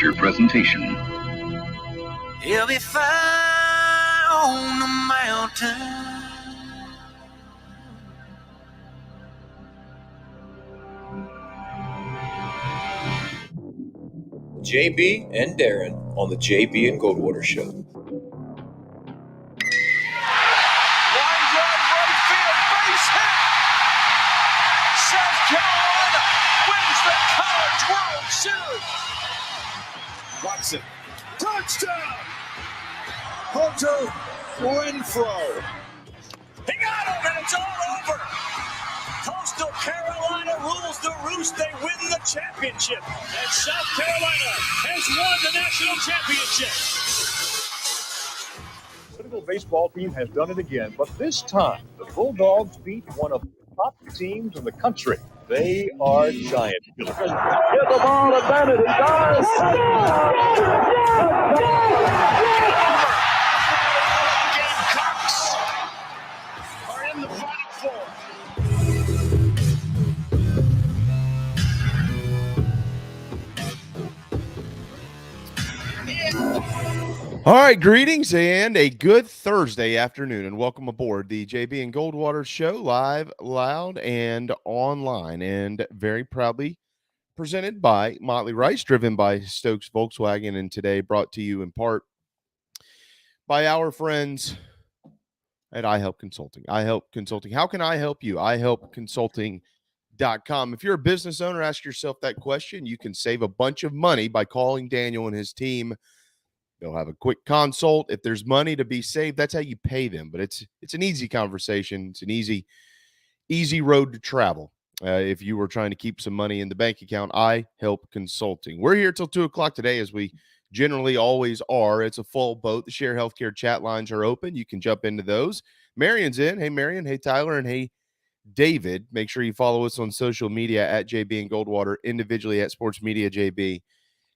Chapter presentation. He'll be fine on the mountain. JB and Darren on the JB and Goldwater Show. Line drive right field, base hit. South Carolina wins the College World Series. Watson, touchdown! Hunter Winthrop. He got him, and it's all over. Coastal Carolina rules the roost. They win the championship. And South Carolina has won the national championship. The Critical baseball team has done it again, but this time the Bulldogs beat one of the top teams in the country. They are giant killers. Get the ball advantage. He does. Gamecocks are in the Final Four. All right, greetings and a good Thursday afternoon, and welcome aboard the JB and Goldwater Show, live, loud, and online, and very proudly presented by Motley Rice, driven by Stokes Volkswagen, and today brought to you in part by our friends at iHelp Consulting. iHelp Consulting. How can I help you? iHelpConsulting.com. If you're a business owner, ask yourself that question. You can save a bunch of money by calling Daniel and his team. They'll have a quick consult. If there's money to be saved, that's how you pay them. But it's an easy conversation. It's an easy road to travel. If you were trying to keep some money in the bank account, I Help Consulting. We're here till 2 o'clock today, as we generally always are. It's a full boat. The Share Healthcare chat lines are open. You can jump into those. Marion's in. Hey, Marion. Hey, Tyler. And hey, David. Make sure you follow us on social media at JB and Goldwater, individually at Sports Media JB,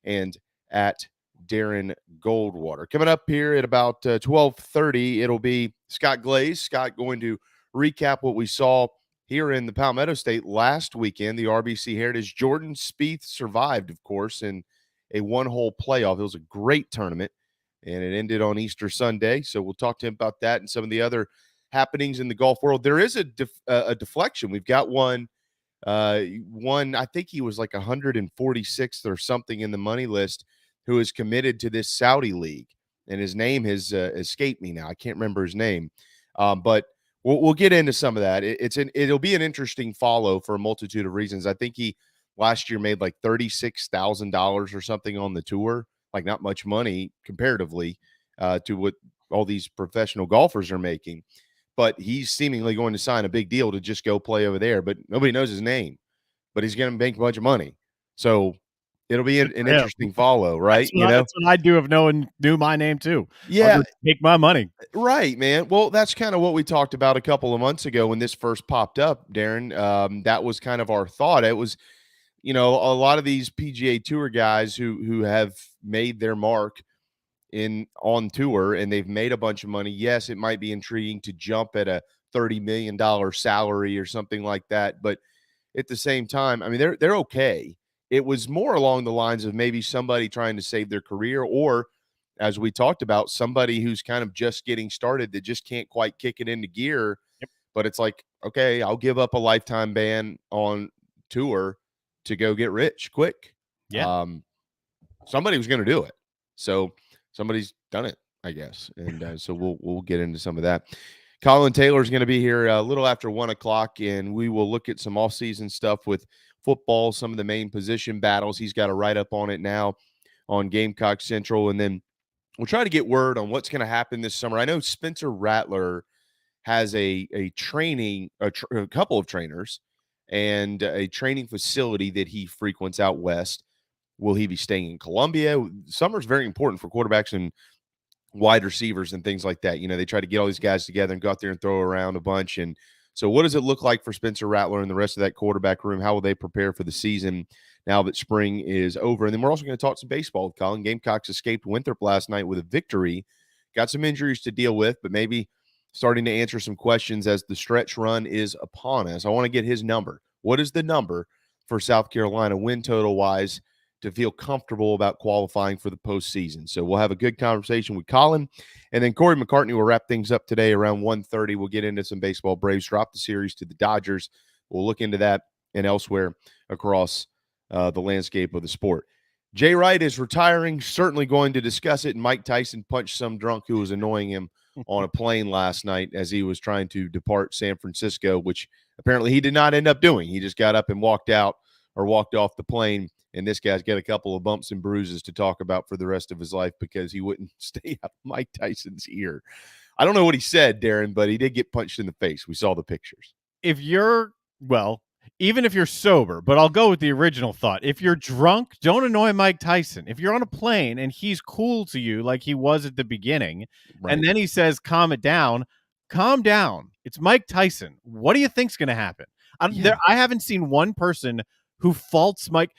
and at Darren Goldwater. Coming up here at about 12:30, it'll be Scott Glaze. Scott going to recap what we saw here in the Palmetto State last weekend, the RBC Heritage. Jordan Spieth survived, of course, in a one-hole playoff. It was a great tournament, and it ended on Easter Sunday. So we'll talk to him about that and some of the other happenings in the golf world. There is a deflection. We've got one, I think he was like 146th or something in the money list, who is committed to this Saudi league, and his name has escaped me now. I can't remember his name, but we'll get into some of that. It'll be an interesting follow for a multitude of reasons. I think he last year made like $36,000 or something on the tour, like not much money comparatively to what all these professional golfers are making. But he's seemingly going to sign a big deal to just go play over there. But nobody knows his name, but he's going to make a bunch of money. So it'll be an interesting follow, right? That's what I'd do if no one knew my name too. Yeah. Make my money. Right, man. Well, that's kind of what we talked about a couple of months ago when this first popped up, Darren. That was kind of our thought. It was, a lot of these PGA Tour guys who have made their mark on tour and they've made a bunch of money. Yes, it might be intriguing to jump at a $30 million salary or something like that. But at the same time, I mean, they're okay. It was more along the lines of maybe somebody trying to save their career, or as we talked about, somebody who's kind of just getting started that just can't quite kick it into gear. Yep. But it's like, okay, I'll give up a lifetime ban on tour to go get rich quick. Yeah. Somebody was going to do it. So somebody's done it, I guess. And so we'll get into some of that. Collyn Taylor is going to be here a little after 1 o'clock, and we will look at some offseason stuff with football, some of the main position battles. He's got a write-up on it now on Gamecock Central, and then we'll try to get word on what's going to happen this summer. I know Spencer Rattler has a couple of trainers and a training facility that he frequents out west. Will he be staying in Columbia? Summer's very important for quarterbacks and wide receivers and things like that. They try to get all these guys together and go out there and throw around a bunch. And so what does it look like for Spencer Rattler and the rest of that quarterback room? How will they prepare for the season now that spring is over? And then we're also going to talk some baseball with Collyn. Gamecocks escaped Winthrop last night with a victory. Got some injuries to deal with, but maybe starting to answer some questions as the stretch run is upon us. I want to get his number. What is the number for South Carolina win total-wise to feel comfortable about qualifying for the postseason. So we'll have a good conversation with Collyn. And then Cory McCartney will wrap things up today around 1:30. We'll get into some baseball. Braves drop the series to the Dodgers. We'll look into that and elsewhere across the landscape of the sport. Jay Wright is retiring, certainly going to discuss it. And Mike Tyson punched some drunk who was annoying him on a plane last night as he was trying to depart San Francisco, which apparently he did not end up doing. He just got up and walked out or walked off the plane. And this guy's got a couple of bumps and bruises to talk about for the rest of his life because he wouldn't stay out of Mike Tyson's ear. I don't know what he said, Darren, but he did get punched in the face. We saw the pictures. Even if you're sober, but I'll go with the original thought. If you're drunk, don't annoy Mike Tyson. If you're on a plane and he's cool to you like he was at the beginning, right, and then he says, calm down. It's Mike Tyson. What do you think's going to happen? I haven't seen one person who faults Mike.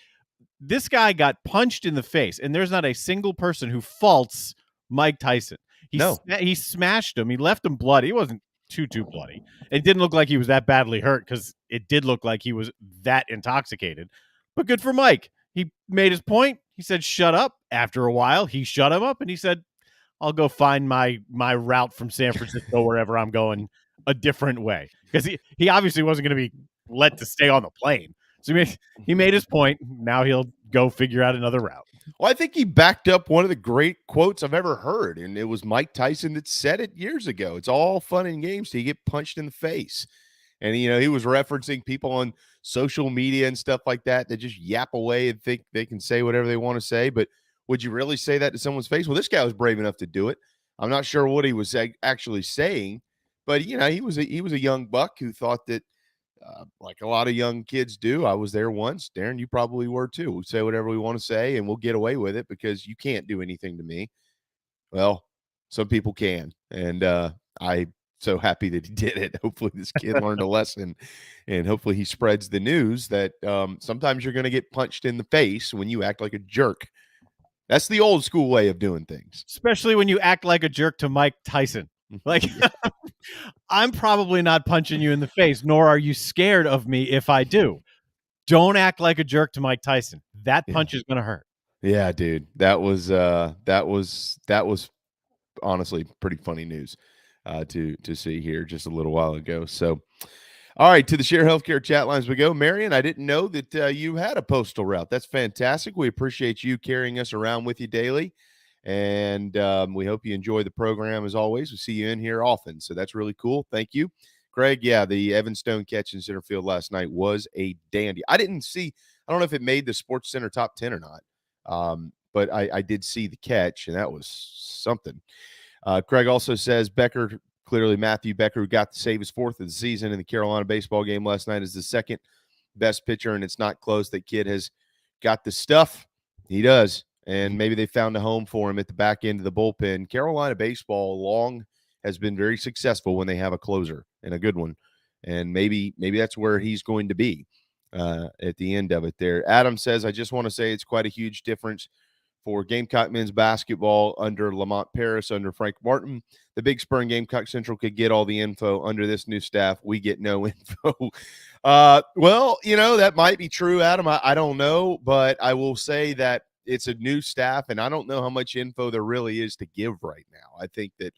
This guy got punched in the face, and there's not a single person who faults Mike Tyson. He smashed him. He left him bloody. He wasn't too bloody. It didn't look like he was that badly hurt because it did look like he was that intoxicated. But good for Mike. He made his point. He said, shut up. After a while, he shut him up, and he said, I'll go find my route from San Francisco wherever I'm going a different way. Because he obviously wasn't going to be let to stay on the plane. So he made his point. Now he'll go figure out another route. Well, I think he backed up one of the great quotes I've ever heard, and it was Mike Tyson that said it years ago. It's all fun and games till you get punched in the face. And, he was referencing people on social media and stuff like that just yap away and think they can say whatever they want to say. But would you really say that to someone's face? Well, this guy was brave enough to do it. I'm not sure what he was actually saying, but, he was a young buck who thought that, like a lot of young kids do. I was there once. Darren, you probably were too. We say whatever we want to say and we'll get away with it because you can't do anything to me. Well, some people can. And I'm so happy that he did it. Hopefully this kid learned a lesson and hopefully he spreads the news that sometimes you're going to get punched in the face when you act like a jerk. That's the old school way of doing things. Especially when you act like a jerk to Mike Tyson. Like, I'm probably not punching you in the face, nor are you scared of me if I do. Don't act like a jerk to Mike Tyson. That punch is going to hurt. Yeah, dude. That was honestly pretty funny news to see here just a little while ago. So, all right, to the Share Healthcare chat lines we go. Marion, I didn't know that you had a postal route. That's fantastic. We appreciate you carrying us around with you daily. And we hope you enjoy the program as always. We see you in here often. So that's really cool. Thank you. Greg, yeah, the Evan Stone catch in center field last night was a dandy. I don't know if it made the Sports Center top 10 or not, but I did see the catch, and that was something. Craig also says Matthew Becker, who got to save his fourth of the season in the Carolina baseball game last night, is the second best pitcher, and it's not close. That kid has got the stuff. He does. And maybe they found a home for him at the back end of the bullpen. Carolina baseball long has been very successful when they have a closer and a good one. And maybe that's where he's going to be at the end of it there. Adam says, I just want to say it's quite a huge difference for Gamecock men's basketball under Lamont Paris, under Frank Martin. The Big Spur and Gamecock Central could get all the info. Under this new staff, we get no info. Well, that might be true, Adam. I don't know, but I will say that it's a new staff, and I don't know how much info there really is to give right now. I think that,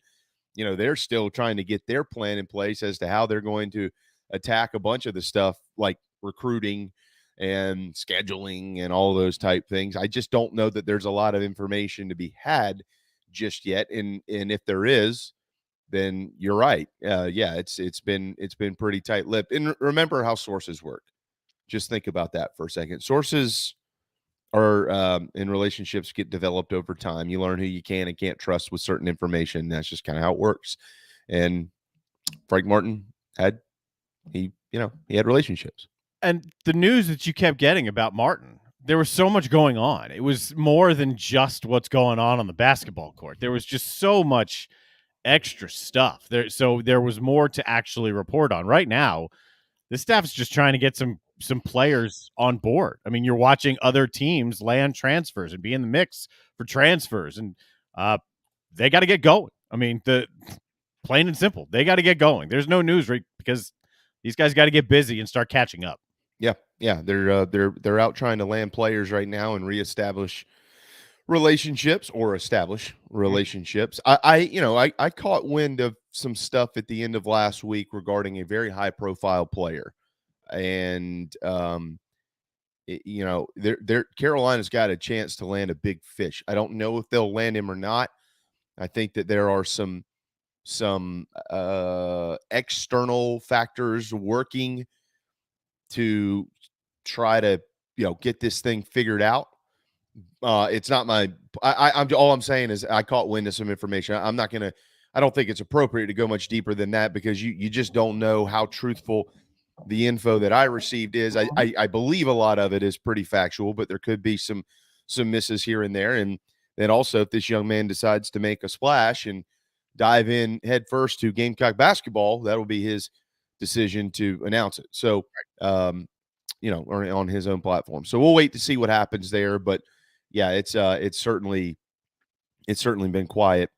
they're still trying to get their plan in place as to how they're going to attack a bunch of the stuff like recruiting and scheduling and all those type things. I just don't know that there's a lot of information to be had just yet. And if there is, then you're right. It's been pretty tight-lipped. And remember how sources work. Just think about that for a second. Sources are in relationships get developed over time. You learn who you can and can't trust with certain information. That's just kind of how it works. And Frank Martin had relationships. And the news that you kept getting about Martin, there was so much going on. It was more than just what's going on the basketball court. There was just so much extra stuff there. So there was more to actually report on. Right now, the staff's just trying to get some players on board. I mean, you're watching other teams land transfers and be in the mix for transfers, and they got to get going. I mean, plain and simple, they got to get going. There's no news, right? Because these guys got to get busy and start catching up. Yeah, Yeah, they're out trying to land players right now and reestablish relationships or establish relationships. I caught wind of some stuff at the end of last week regarding a very high profile player, and their Carolina's got a chance to land a big fish. I don't know if they'll land him or not. I think that there are some external factors working to try to get this thing figured out. It's not my. I'm all I'm saying is I caught wind of some information. I'm not gonna. I don't think it's appropriate to go much deeper than that because you just don't know how truthful the info that I received is. I believe a lot of it is pretty factual, but there could be some misses here and there. And then also, if this young man decides to make a splash and dive in head first to Gamecock basketball, that'll be his decision to announce it. So, or on his own platform. So we'll wait to see what happens there. But yeah, it's certainly been quiet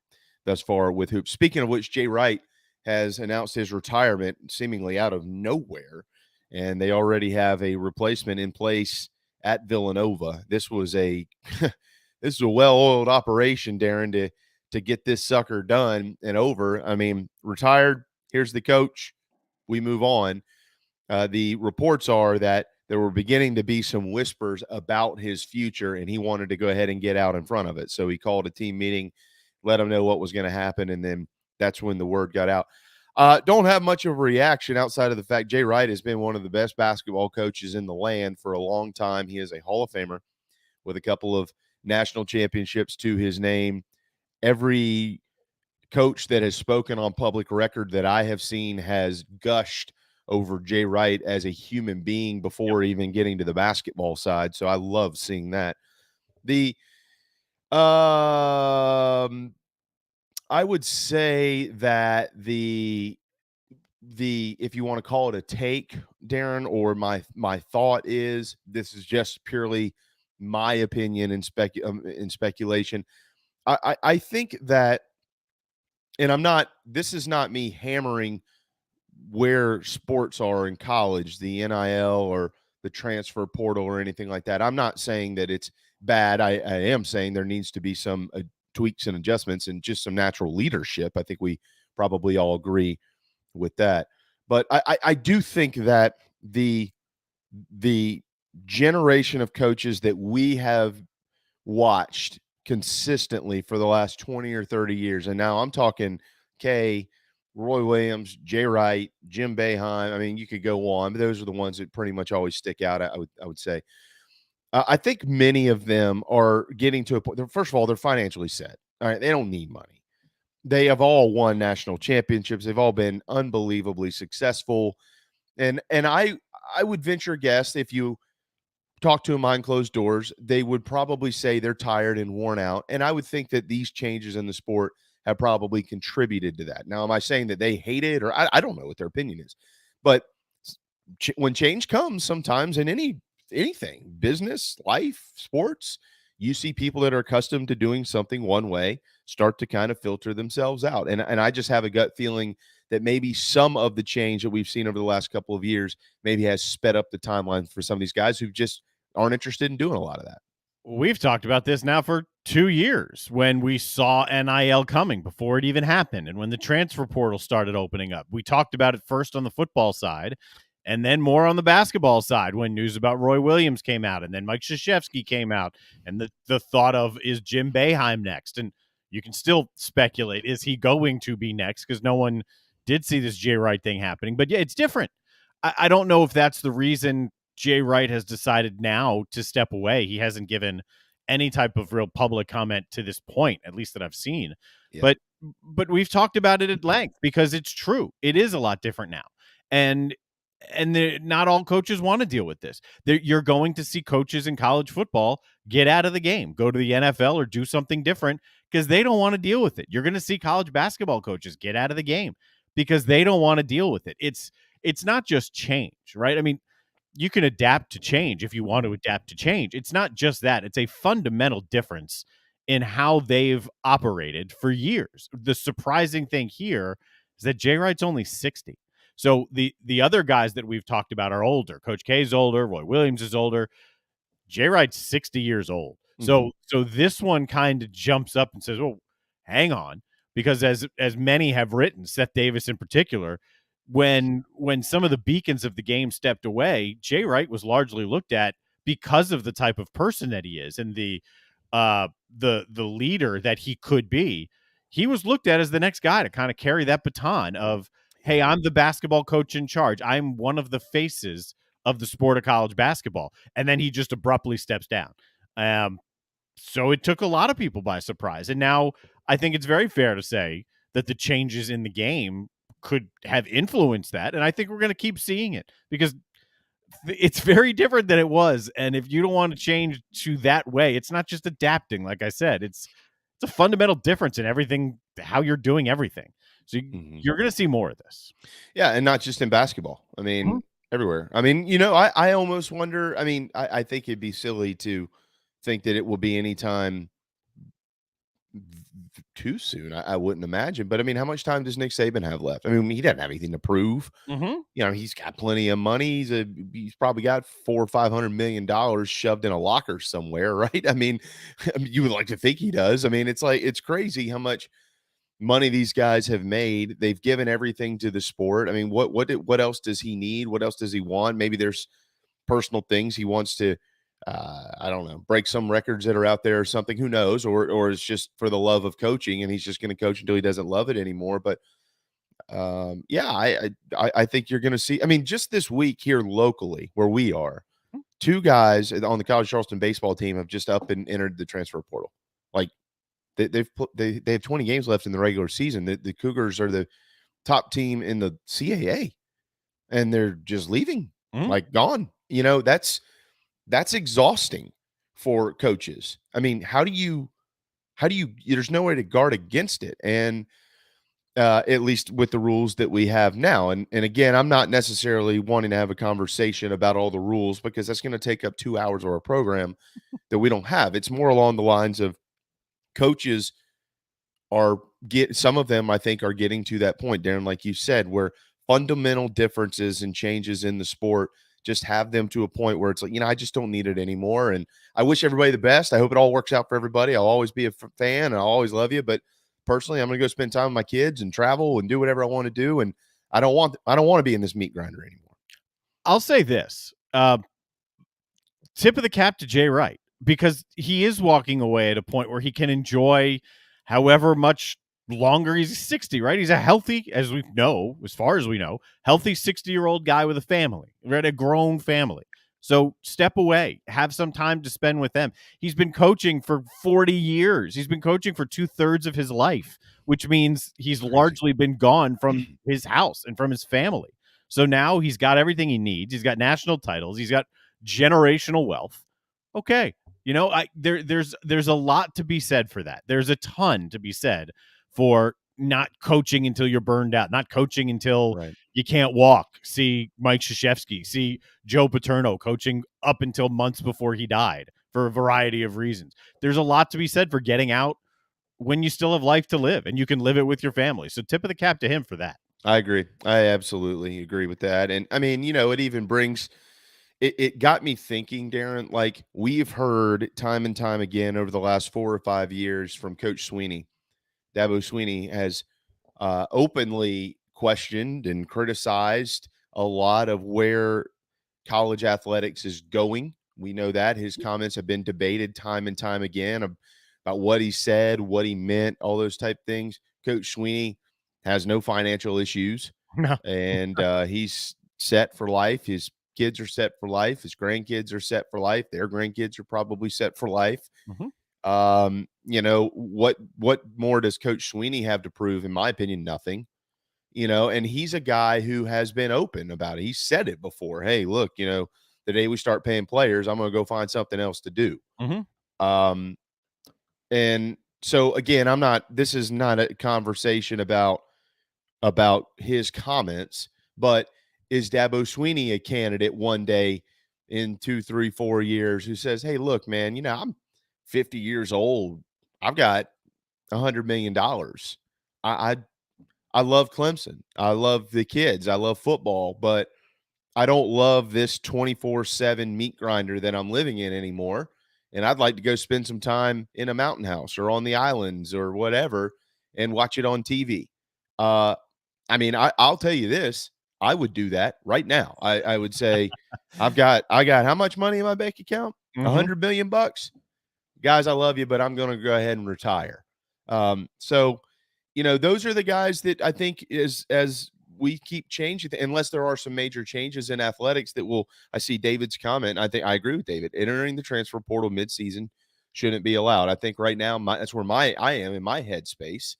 thus far with hoops. Speaking of which, Jay Wright has announced his retirement seemingly out of nowhere, and they already have a replacement in place at Villanova. This was a well-oiled operation, Darren, to get this sucker done and over. I mean, retired. Here's the coach. We move on. The reports are that there were beginning to be some whispers about his future, and he wanted to go ahead and get out in front of it. So he called a team meeting, let them know what was going to happen, and then that's when the word got out. Don't have much of a reaction outside of the fact Jay Wright has been one of the best basketball coaches in the land for a long time. He is a Hall of Famer with a couple of national championships to his name. Every coach that has spoken on public record that I have seen has gushed over Jay Wright as a human being before even getting to the basketball side. So I love seeing that. I would say that the if you want to call it a take, Darren, or my thought is, this is just purely my opinion and speculation. I think that, and this is not me hammering where sports are in college, the NIL or the transfer portal or anything like that. I'm not saying that it's bad. I am saying there needs to be some tweaks and adjustments and just some natural leadership. I think we probably all agree with that. But I do think that the generation of coaches that we have watched consistently for the last 20 or 30 years, and now I'm talking Roy Williams, Jay Wright, Jim Boeheim. I mean, you could go on, but those are the ones that pretty much always stick out, I would say. I think many of them are getting to a point. First of all, they're financially set. All right, they don't need money. They have all won national championships. They've all been unbelievably successful. And I would venture a guess, if you talk to them behind closed doors, they would probably say they're tired and worn out. And I would think that these changes in the sport have probably contributed to that. Now, am I saying that they hate it, or I don't know what their opinion is, but when change comes sometimes in anything, business, life, sports, you see people that are accustomed to doing something one way start to kind of filter themselves out. And I just have a gut feeling that maybe some of the change that we've seen over the last couple of years maybe has sped up the timeline for some of these guys who just aren't interested in doing a lot of that. We've talked about this now for 2 years, when we saw NIL coming before it even happened, and when the transfer portal started opening up. We talked about it first on the football side, and then more on the basketball side when news about Roy Williams came out, and then Mike Krzyzewski came out, and the thought of, is Jim Boeheim next? And you can still speculate, is he going to be next? Because no one did see this Jay Wright thing happening. But yeah, it's different. I don't know if that's the reason Jay Wright has decided now to step away. He hasn't given any type of real public comment to this point, at least that I've seen. Yeah. But we've talked about it at length, because it's true. It is a lot different now. And not all coaches want to deal with this. You're going to see coaches in college football get out of the game, go to the NFL or do something different, because they don't want to deal with it. You're going to see college basketball coaches get out of the game because they don't want to deal with it. It's not just change, right? I mean, you can adapt to change if you want to adapt to change. It's not just that. It's a fundamental difference in how they've operated for years. The surprising thing here is that Jay Wright's only 60. So the other guys that we've talked about are older. Coach K's older. Roy Williams is older. Jay Wright's 60 years old. So this one kind of jumps up and says, "Oh, hang on," because as many have written, Seth Davis in particular, when some of the beacons of the game stepped away, Jay Wright was largely looked at because of the type of person that he is and the leader that he could be. He was looked at as the next guy to kind of carry that baton of, hey, I'm the basketball coach in charge. I'm one of the faces of the sport of college basketball. And then he just abruptly steps down. So it took a lot of people by surprise. And now I think it's very fair to say that the changes in the game could have influenced that. And I think we're going to keep seeing it because it's very different than it was. And if you don't want to change to that way, it's not just adapting. Like I said, it's a fundamental difference in everything, how you're doing everything. So you're going to see more of this. Yeah. And not just in basketball. I mean, everywhere. I mean, I almost wonder, I think it'd be silly to think that it will be anytime too soon. I wouldn't imagine. But I mean, how much time does Nick Saban have left? I mean, he doesn't have anything to prove. He's got plenty of money. He's probably got $400 or $500 million shoved in a locker somewhere, right? I mean, you would like to think he does. I mean, it's crazy how much money these guys have made. They've given everything to the sport. I mean, what else does he need? What else does he want? Maybe there's personal things he wants to I don't know, break some records that are out there or something, who knows, or it's just for the love of coaching and he's just going to coach until he doesn't love it anymore. But I think you're going to see, I mean, just this week here locally where we are, 2 guys on the College Charleston baseball team have just up and entered the transfer portal. Like they have 20 games left in the regular season. The Cougars are the top team in the CAA and they're just leaving, like gone. That's exhausting for coaches. I mean, how do you there's no way to guard against it. And at least with the rules that we have now. And again, I'm not necessarily wanting to have a conversation about all the rules because that's going to take up 2 hours of our program that we don't have. It's more along the lines of coaches some of them I think are getting to that point, Darren, like you said, where fundamental differences and changes in the sport just have them to a point where it's like, I just don't need it anymore. And I wish everybody the best. I hope it all works out for everybody. I'll always be a fan and I'll always love you. But personally, I'm going to go spend time with my kids and travel and do whatever I want to do. And I don't want to be in this meat grinder anymore. I'll say this, tip of the cap to Jay Wright, because he is walking away at a point where he can enjoy however much longer. He's 60, right? He's a healthy, as far as we know, healthy 60-year-old guy with a family, right? A grown family. So step away, have some time to spend with them. He's been coaching for 40 years. He's been coaching for 2/3 of his life, which means he's largely been gone from his house and from his family. So now he's got everything he needs. He's got national titles. He's got generational wealth. Okay. There's a lot to be said for that. There's a ton to be said for not coaching until you're burned out, not coaching until you can't walk. See Mike Krzyzewski, see Joe Paterno coaching up until months before he died for a variety of reasons. There's a lot to be said for getting out when you still have life to live and you can live it with your family. So tip of the cap to him for that. I agree. I absolutely agree with that. And I mean, it even brings it got me thinking, Darren, like we've heard time and time again over the last 4 or 5 years from Coach Sweeney. Dabo Sweeney has openly questioned and criticized a lot of where college athletics is going. We know that his comments have been debated time and time again about what he said, what he meant, all those type things. Coach Sweeney has no financial issues, and he's set for life. His kids are set for life. His grandkids are set for life. Their grandkids are probably set for life. What more does Coach Sweeney have to prove? In my opinion, nothing. And he's a guy who has been open about it. He said it before. Hey, look, the day we start paying players, I'm going to go find something else to do. And so again, this is not a conversation about his comments, but is Dabo Sweeney a candidate one day in 2, 3, 4 years who says, hey, look, man, I'm 50 years old. I've got $100 million. I love Clemson. I love the kids. I love football, but I don't love this 24/7 meat grinder that I'm living in anymore. And I'd like to go spend some time in a mountain house or on the islands or whatever and watch it on TV. I mean, I'll tell you this. I would do that right now. I would say I got how much money in my bank account? $100 million bucks. Guys, I love you, but I'm going to go ahead and retire. So, those are the guys that I think as we keep changing, unless there are some major changes in athletics that I see David's comment. I think I agree with David. Entering the transfer portal midseason shouldn't be allowed. I think right now that's where I am in my headspace.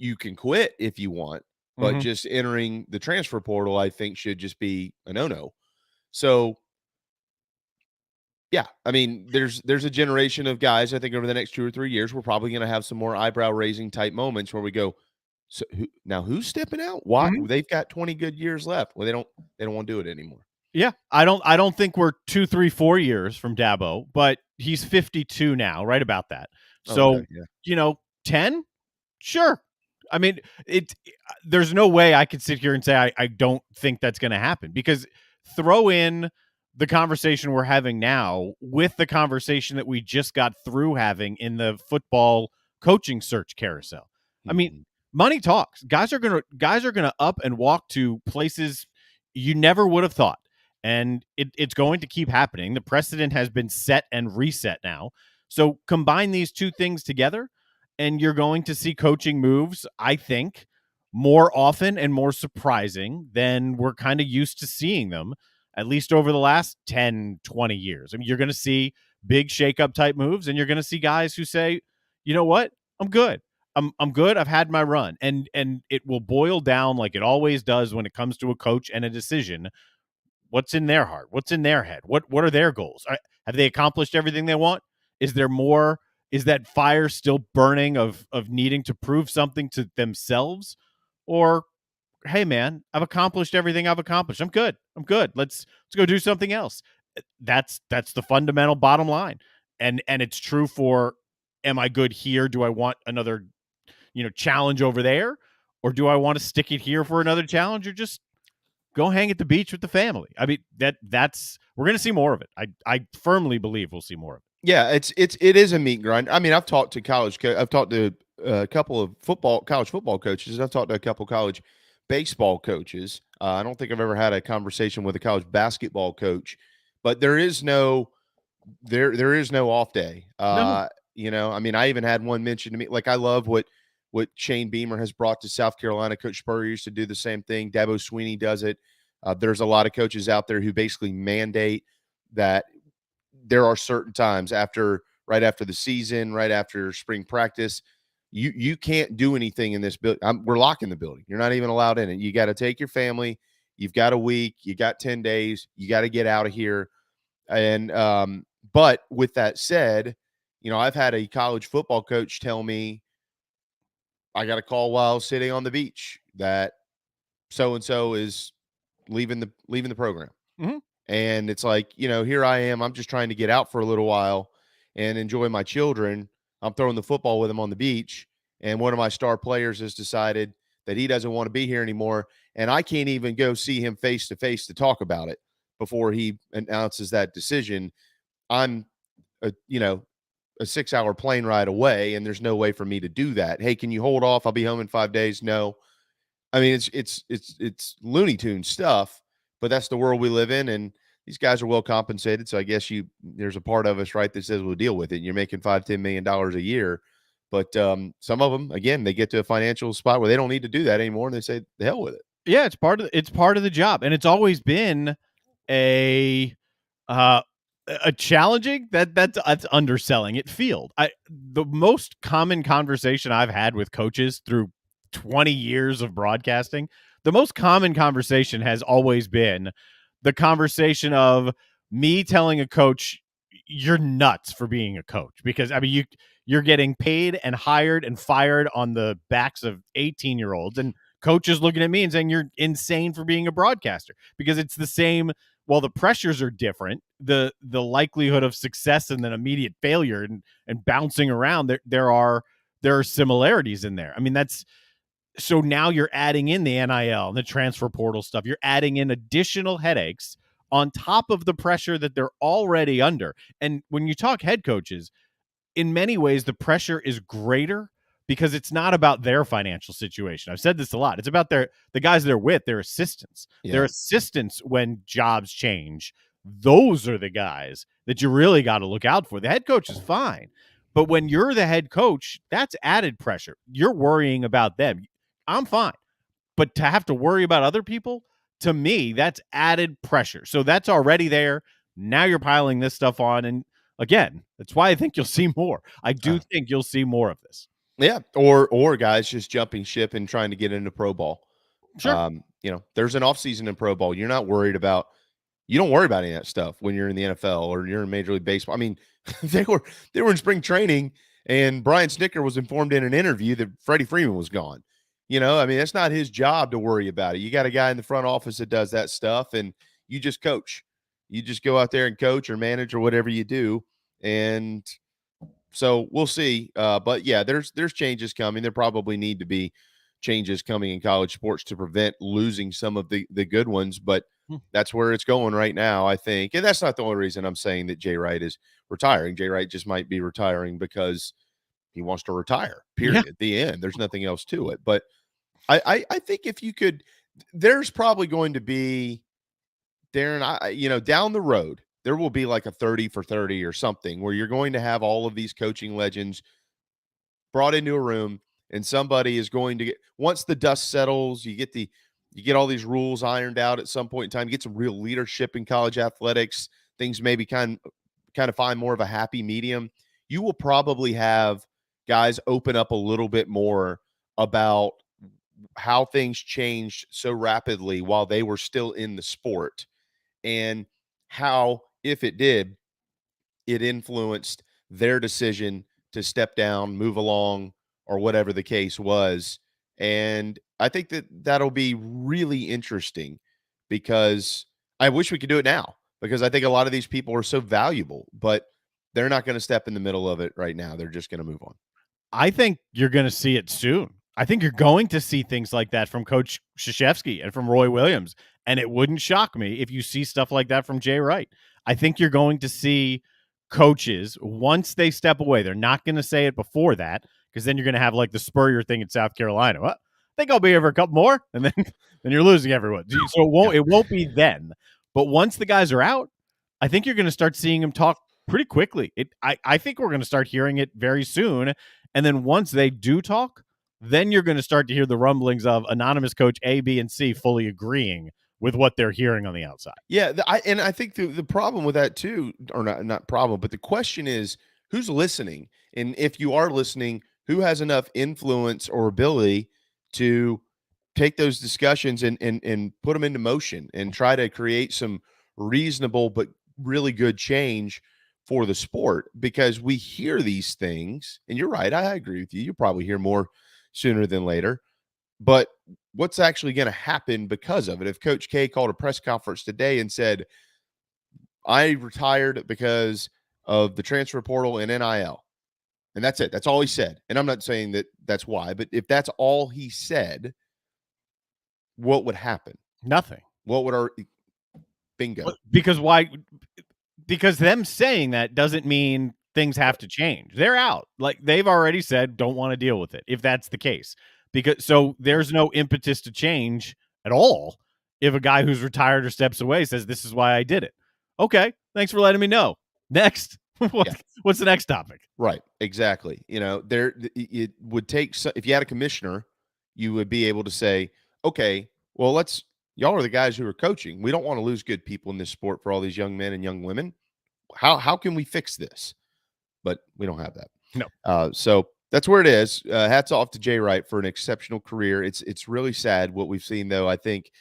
You can quit if you want, but just entering the transfer portal, I think, should just be a no-no. So, yeah, I mean, there's a generation of guys, I think, over the next 2 or 3 years, we're probably going to have some more eyebrow-raising type moments where we go, so who's stepping out? Why? They've got 20 good years left. Well, they don't want to do it anymore. Yeah, I don't think we're 2, 3, 4 years from Dabo, but he's 52 now, right about that. So, Okay, yeah. 10? Sure. I mean, there's no way I could sit here and say I don't think that's going to happen, because throw in the conversation we're having now with the conversation that we just got through having in the football coaching search carousel. I mean, money talks. Guys are gonna up and walk to places you never would have thought, and it's going to keep happening. The precedent has been set and reset now. So combine these two things together, and you're going to see coaching moves, I think, more often and more surprising than we're kind of used to seeing them, at least over the last 10, 20 years. I mean, you're going to see big shakeup type moves, and you're going to see guys who say, you know what, I'm good. I'm good. I've had my run. And it will boil down, like it always does when it comes to a coach and a decision. What's in their heart? What's in their head? What are their goals? Have they accomplished everything they want? Is there more? Is that fire still burning of needing to prove something to themselves? Or, hey man, I've accomplished everything I've accomplished. I'm good. Let's go do something else. That's the fundamental bottom line. And it's true for, am I good here? Do I want another, challenge over there? Or do I want to stick it here for another challenge, or just go hang at the beach with the family? I mean, we're going to see more of it. I firmly believe we'll see more of it. Yeah, it is a meat grind. I mean, I've talked to I've talked to a couple of college football coaches. I've talked to a couple of college baseball coaches. I don't think I've ever had a conversation with a college basketball coach, but there is no off day. No. I mean, I even had one mention to me, like, I love what Shane Beamer has brought to South Carolina. Coach Spurrier used to do the same thing. Dabo Swinney does it. There's a lot of coaches out there who basically mandate that there are certain times right after the season, right after spring practice, you can't do anything in this building. We're locking the building. You're not even allowed in it. You got to take your family. You've got a week. You got 10 days. You got to get out of here. And but with that said, I've had a college football coach tell me, I got a call while sitting on the beach that so-and-so is leaving the program. And it's like, here I am. I'm just trying to get out for a little while and enjoy my children. I'm throwing the football with them on the beach. And one of my star players has decided that he doesn't want to be here anymore. And I can't even go see him face to face to talk about it before he announces that decision. I'm a 6-hour plane ride away, and there's no way for me to do that. Hey, can you hold off? I'll be home in 5 days. No. I mean, it's Looney Tunes stuff, but that's the world we live in, and these guys are well compensated. So I guess there's a part of us, right, that says we'll deal with it. And you're making $5-10 million a year, but some of them, again, they get to a financial spot where they don't need to do that anymore, and they say, the hell with it. Yeah, it's part of the job, and it's always been a challenging, that's underselling it, field. The most common conversation I've had with coaches through 20 years of broadcasting, the most common conversation has always been the conversation of me telling a coach, you're nuts for being a coach, because I mean, you're getting paid and hired and fired on the backs of 18-year-olds, and coaches looking at me and saying you're insane for being a broadcaster, because it's the same. While the pressures are different, the likelihood of success and then immediate failure and bouncing around, there are similarities in there. I mean, So now you're adding in the NIL and the transfer portal stuff. You're adding in additional headaches on top of the pressure that they're already under. And when you talk head coaches, in many ways, the pressure is greater because it's not about their financial situation. I've said this a lot. It's about the guys they're with, their assistants. Yeah. Their assistants, when jobs change, those are the guys that you really got to look out for. The head coach is fine. But when you're the head coach, that's added pressure. You're worrying about them. I'm fine. But to have to worry about other people, to me, that's added pressure. So that's already there. Now you're piling this stuff on. And again, that's why I think you'll see more. I do think you'll see more of this. Yeah. Or guys just jumping ship and trying to get into pro ball. Sure. There's an offseason in pro ball. You're not worried about, you don't worry about any of that stuff when you're in the NFL or you're in Major League Baseball. I mean, they were in spring training and Brian Snicker was informed in an interview that Freddie Freeman was gone. I mean, that's not his job to worry about it. You got a guy in the front office that does that stuff, and you just coach. You just go out there and coach or manage or whatever you do. And so we'll see. But yeah, there's changes coming. There probably need to be changes coming in college sports to prevent losing some of the good ones. But that's where it's going right now, I think. And that's not the only reason I'm saying that Jay Wright is retiring. Jay Wright just might be retiring because he wants to retire, period. Yeah. At the end, there's nothing else to it. But I think if you could, there's probably going to be, Darren, down the road, there will be like a 30 for 30 or something where you're going to have all of these coaching legends brought into a room and somebody is going to get, once the dust settles, you get all these rules ironed out at some point in time, you get some real leadership in college athletics, things maybe kind of find more of a happy medium. You will probably have guys open up a little bit more about how things changed so rapidly while they were still in the sport and how, if it did, it influenced their decision to step down, move along, or whatever the case was. And I think that'll be really interesting because I wish we could do it now because I think a lot of these people are so valuable, but they're not going to step in the middle of it right now. They're just going to move on. I think you're going to see it soon. I think you're going to see things like that from Coach Krzyzewski and from Roy Williams. And it wouldn't shock me if you see stuff like that from Jay Wright. I think you're going to see coaches, once they step away, they're not going to say it before that, because then you're going to have like the Spurrier thing in South Carolina. Well, I think I'll be here for a couple more, and then you're losing everyone. So it won't be then. But once the guys are out, I think you're going to start seeing them talk pretty quickly. I think we're going to start hearing it very soon. And then once they do talk, then you're going to start to hear the rumblings of anonymous coach A, B, and C fully agreeing with what they're hearing on the outside. Yeah, I think the problem with that too, or not problem, but the question is who's listening, and if you are listening, who has enough influence or ability to take those discussions and put them into motion and try to create some reasonable but really good change for the sport, because we hear these things, and you're right, I agree with you. You'll probably hear more sooner than later, but what's actually going to happen because of it? If Coach K called a press conference today and said, I retired because of the transfer portal and NIL, and that's it, that's all he said, and I'm not saying that that's why, but if that's all he said, what would happen? Nothing. What would our bingo? Because why? Because them saying that doesn't mean things have to change. They're out. Like, they've already said, don't want to deal with it, if that's the case. Because so there's no impetus to change at all if a guy who's retired or steps away says, this is why I did it. Okay, thanks for letting me know. Next. What's the next topic? Right, exactly. It would take, if you had a commissioner, you would be able to say, okay, well, y'all are the guys who are coaching. We don't want to lose good people in this sport for all these young men and young women. How can we fix this? But we don't have that. No. So that's where it is. Hats off to Jay Wright for an exceptional career. It's really sad what we've seen, though, I think,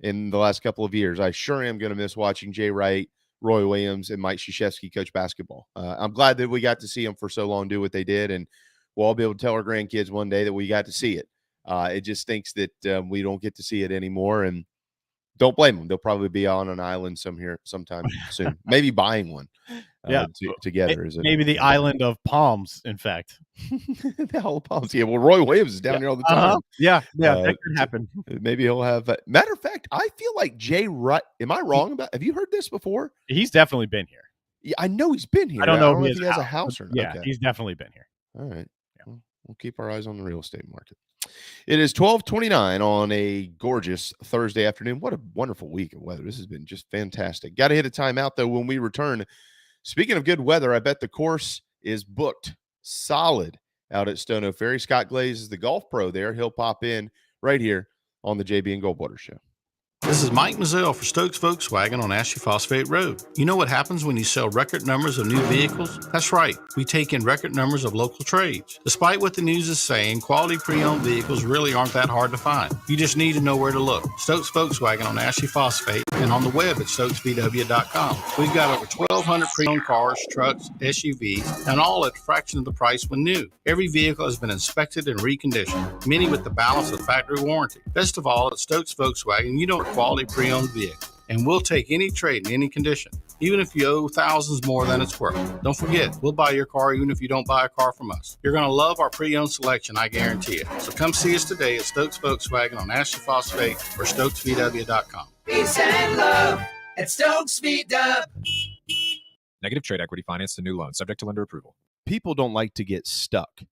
in the last couple of years. I sure am going to miss watching Jay Wright, Roy Williams, and Mike Krzyzewski coach basketball. I'm glad that we got to see them for so long do what they did, and we'll all be able to tell our grandkids one day that we got to see it. It just stinks that we don't get to see it anymore, and don't blame them. They'll probably be on an island sometime soon. Maybe buying one. Together. Maybe the island of palms, in fact. The whole palms. Yeah, well, Roy Williams is down here all the time. Yeah, that could happen. Maybe he'll have. Matter of fact, I feel like Jay Wright. Am I wrong about? Have you heard this before? He's definitely been here. Yeah, I know he's been here. I don't know if he has a house or not. Yeah, he's definitely been here. All right. Yeah. Well, we'll keep our eyes on the real estate market. It is 12:29 on a gorgeous Thursday afternoon. What a wonderful week of weather. This has been just fantastic. Got to hit a timeout, though, when we return. Speaking of good weather, I bet the course is booked solid out at Stono Ferry. Scott Glaze is the golf pro there. He'll pop in right here on the JB and Goldwater Show. This is Mike Mizell for Stokes Volkswagen on Ashley Phosphate Road. You know what happens when you sell record numbers of new vehicles? That's right, we take in record numbers of local trades. Despite what the news is saying, quality pre-owned vehicles really aren't that hard to find. You just need to know where to look. Stokes Volkswagen on Ashley Phosphate and on the web at stokesvw.com. We've got over 1,200 pre-owned cars, trucks, SUVs, and all at a fraction of the price when new. Every vehicle has been inspected and reconditioned, many with the balance of factory warranty. Best of all, at Stokes Volkswagen, you don't quality pre-owned vehicle, and we'll take any trade in any condition, even if you owe thousands more than it's worth. Don't forget, we'll buy your car even if you don't buy a car from us. You're going to love our pre-owned selection, I guarantee it. So come see us today at Stokes Volkswagen on Ashley Phosphate or stokesvw.com. Peace and love at Stokes VW. Negative trade equity financed a new loan subject to lender approval. People don't like to get stuck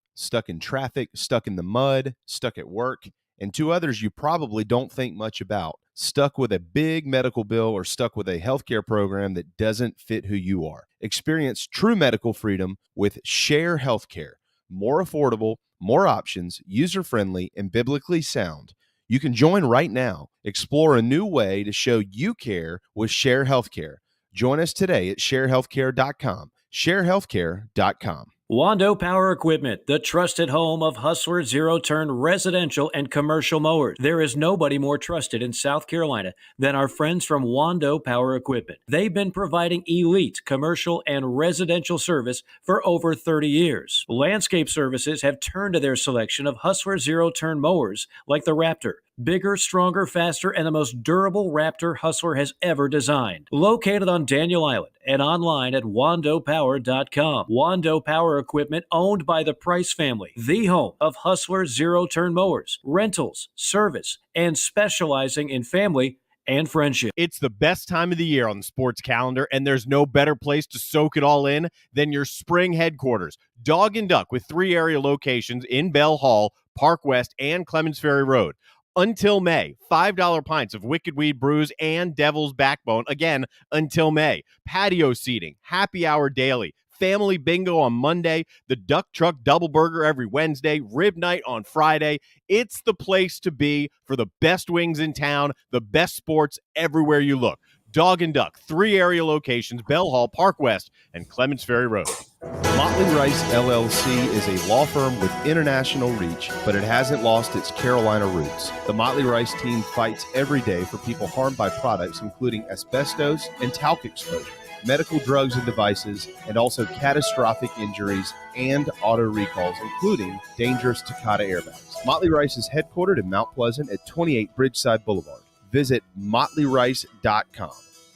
in traffic, stuck in the mud, stuck at work, and two others you probably don't think much about. Stuck with a big medical bill or stuck with a healthcare program that doesn't fit who you are. Experience true medical freedom with Share Healthcare. More affordable, more options, user-friendly, and biblically sound. You can join right now. Explore a new way to show you care with Share Healthcare. Join us today at sharehealthcare.com. sharehealthcare.com. Wando Power Equipment, the trusted home of Hustler zero-turn residential and commercial mowers. There is nobody more trusted in South Carolina than our friends from Wando Power Equipment. They've been providing elite commercial and residential service for over 30 years. Landscape Services have turned to their selection of Hustler zero-turn mowers like the Raptor. Bigger, stronger, faster, and the most durable Raptor Hustler has ever designed. Located on Daniel Island and online at wandopower.com. Wando Power Equipment, owned by the Price family, the home of Hustler zero-turn mowers, rentals, service, and specializing in family and friendship. It's the best time of the year on the sports calendar, and there's no better place to soak it all in than your spring headquarters. Dog and Duck, with 3 area locations in Bell Hall, Park West, and Clemens Ferry Road. Until May, $5 pints of Wicked Weed Brews and Devil's Backbone. Again, until May. Patio seating, happy hour daily, family bingo on Monday, the Duck Truck Double Burger every Wednesday, rib night on Friday. It's the place to be for the best wings in town, the best sports everywhere you look. Dog and Duck, 3 area locations, Bell Hall, Park West, and Clemens Ferry Road. Motley Rice LLC is a law firm with international reach, but it hasn't lost its Carolina roots. The Motley Rice team fights every day for people harmed by products including asbestos and talc exposure, medical drugs and devices, and also catastrophic injuries and auto recalls, including dangerous Takata airbags. Motley Rice is headquartered in Mount Pleasant at 28 Bridgeside Boulevard. Visit motleyrice.com.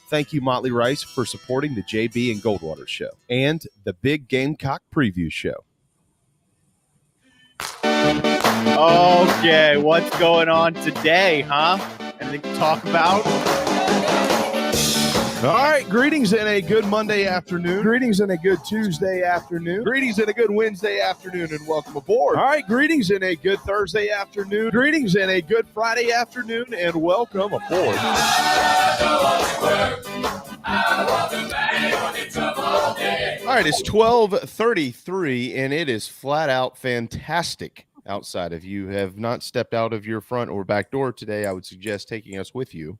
Thank you, Motley Rice, for supporting the JB and Goldwater Show and the Big Gamecock Preview Show. Okay, what's going on today, huh? Anything to talk about? All right, greetings and a good Monday afternoon. Greetings and a good Tuesday afternoon. Greetings and a good Wednesday afternoon, and welcome aboard. All right, greetings and a good Thursday afternoon. Greetings and a good Friday afternoon, and welcome aboard. All right, it's 12:33, and it is flat out fantastic outside. If you have not stepped out of your front or back door today, I would suggest taking us with you,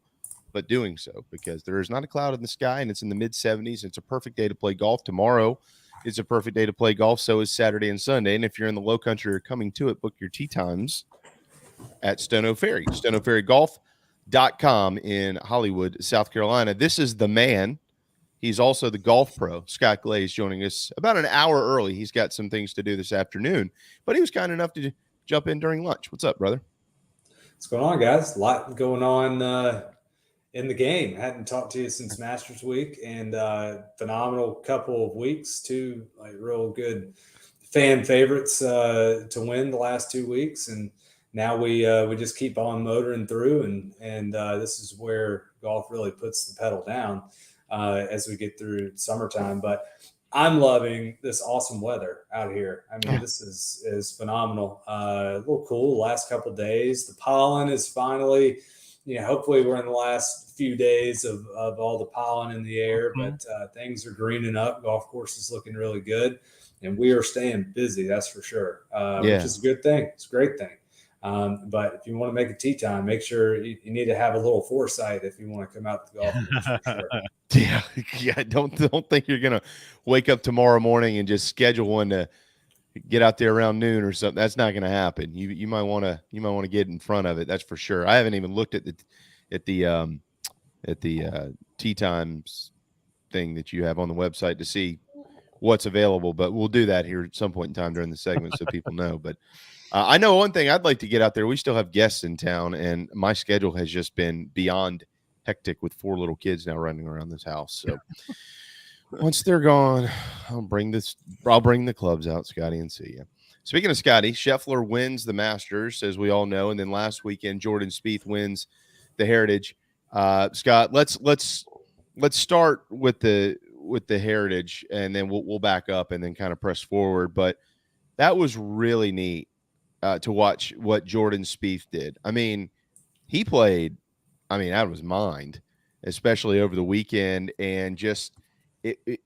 but doing so because there is not a cloud in the sky and it's in the mid-70s. It's a perfect day to play golf. Tomorrow is a perfect day to play golf. So is Saturday and Sunday. And if you're in the low country or coming to it, book your tee times at Stono Ferry, stonoferrygolf.com in Hollywood, South Carolina. This is the man. He's also the golf pro, Scott Glaze, joining us about an hour early. He's got some things to do this afternoon, but he was kind enough to jump in during lunch. What's up, brother? What's going on, guys? A lot going on in the game. Hadn't talked to you since Masters Week, and phenomenal couple of weeks. 2 like real good fan favorites to win the last 2 weeks, and now we just keep on motoring through, and this is where golf really puts the pedal down as we get through summertime. But I'm loving this awesome weather out here. I mean, this is phenomenal. A little cool the last couple of days. The pollen is finally, hopefully we're in the last few days of all the pollen in the air, but things are greening up. Golf course is looking really good, and we are staying busy. That's for sure, which is a good thing. It's a great thing. But if you want to make a tee time, make sure you need to have a little foresight if you want to come out to the golf course for sure. Yeah. Don't think you're gonna wake up tomorrow morning and just schedule one to get out there around noon or something. That's not gonna happen. You might want to get in front of it. That's for sure. I haven't even looked at the tee times thing that you have on the website to see what's available, but we'll do that here at some point in time during the segment so people know. But I know one thing I'd like to get out there. We still have guests in town, and my schedule has just been beyond hectic with 4 little kids now running around this house. So once they're gone, I'll bring the clubs out, Scotty, and see you. Speaking of Scotty, Scheffler wins the Masters, as we all know, and then last weekend Jordan Spieth wins the Heritage. Scott, let's start with the Heritage, and then we'll back up and then kind of press forward. But that was really neat to watch what Jordan Spieth did. I mean, he played, out of his mind, especially over the weekend. And just,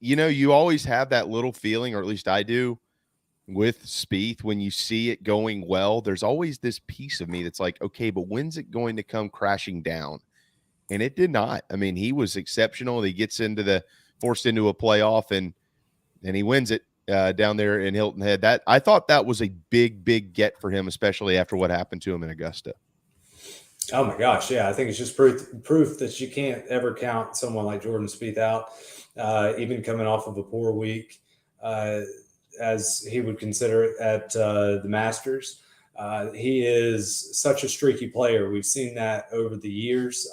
you always have that little feeling, or at least I do, with Spieth when you see it going well. There's always this piece of me that's like, okay, but when's it going to come crashing down? And it did not. I mean, he was exceptional. He gets forced into a playoff, and he wins it down there in Hilton Head. I thought that was a big get for him, especially after what happened to him in Augusta. Oh my gosh, yeah! I think it's just proof that you can't ever count someone like Jordan Spieth out, even coming off of a poor week, as he would consider it at the Masters. He is such a streaky player. We've seen that over the years.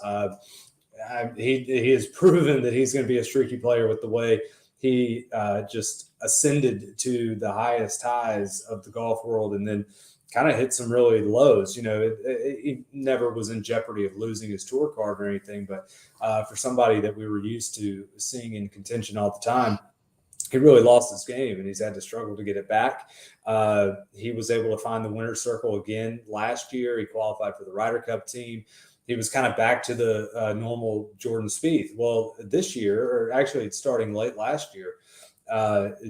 He has proven that he's going to be a streaky player with the way he just ascended to the highest highs of the golf world, and then kind of hit some really lows. He never was in jeopardy of losing his tour card or anything, but for somebody that we were used to seeing in contention all the time, he really lost his game, and he's had to struggle to get it back. He was able to find the winner's circle again last year. He qualified for the Ryder Cup team. He was kind of back to the normal Jordan Spieth. Well, this year, or actually it's starting late last year,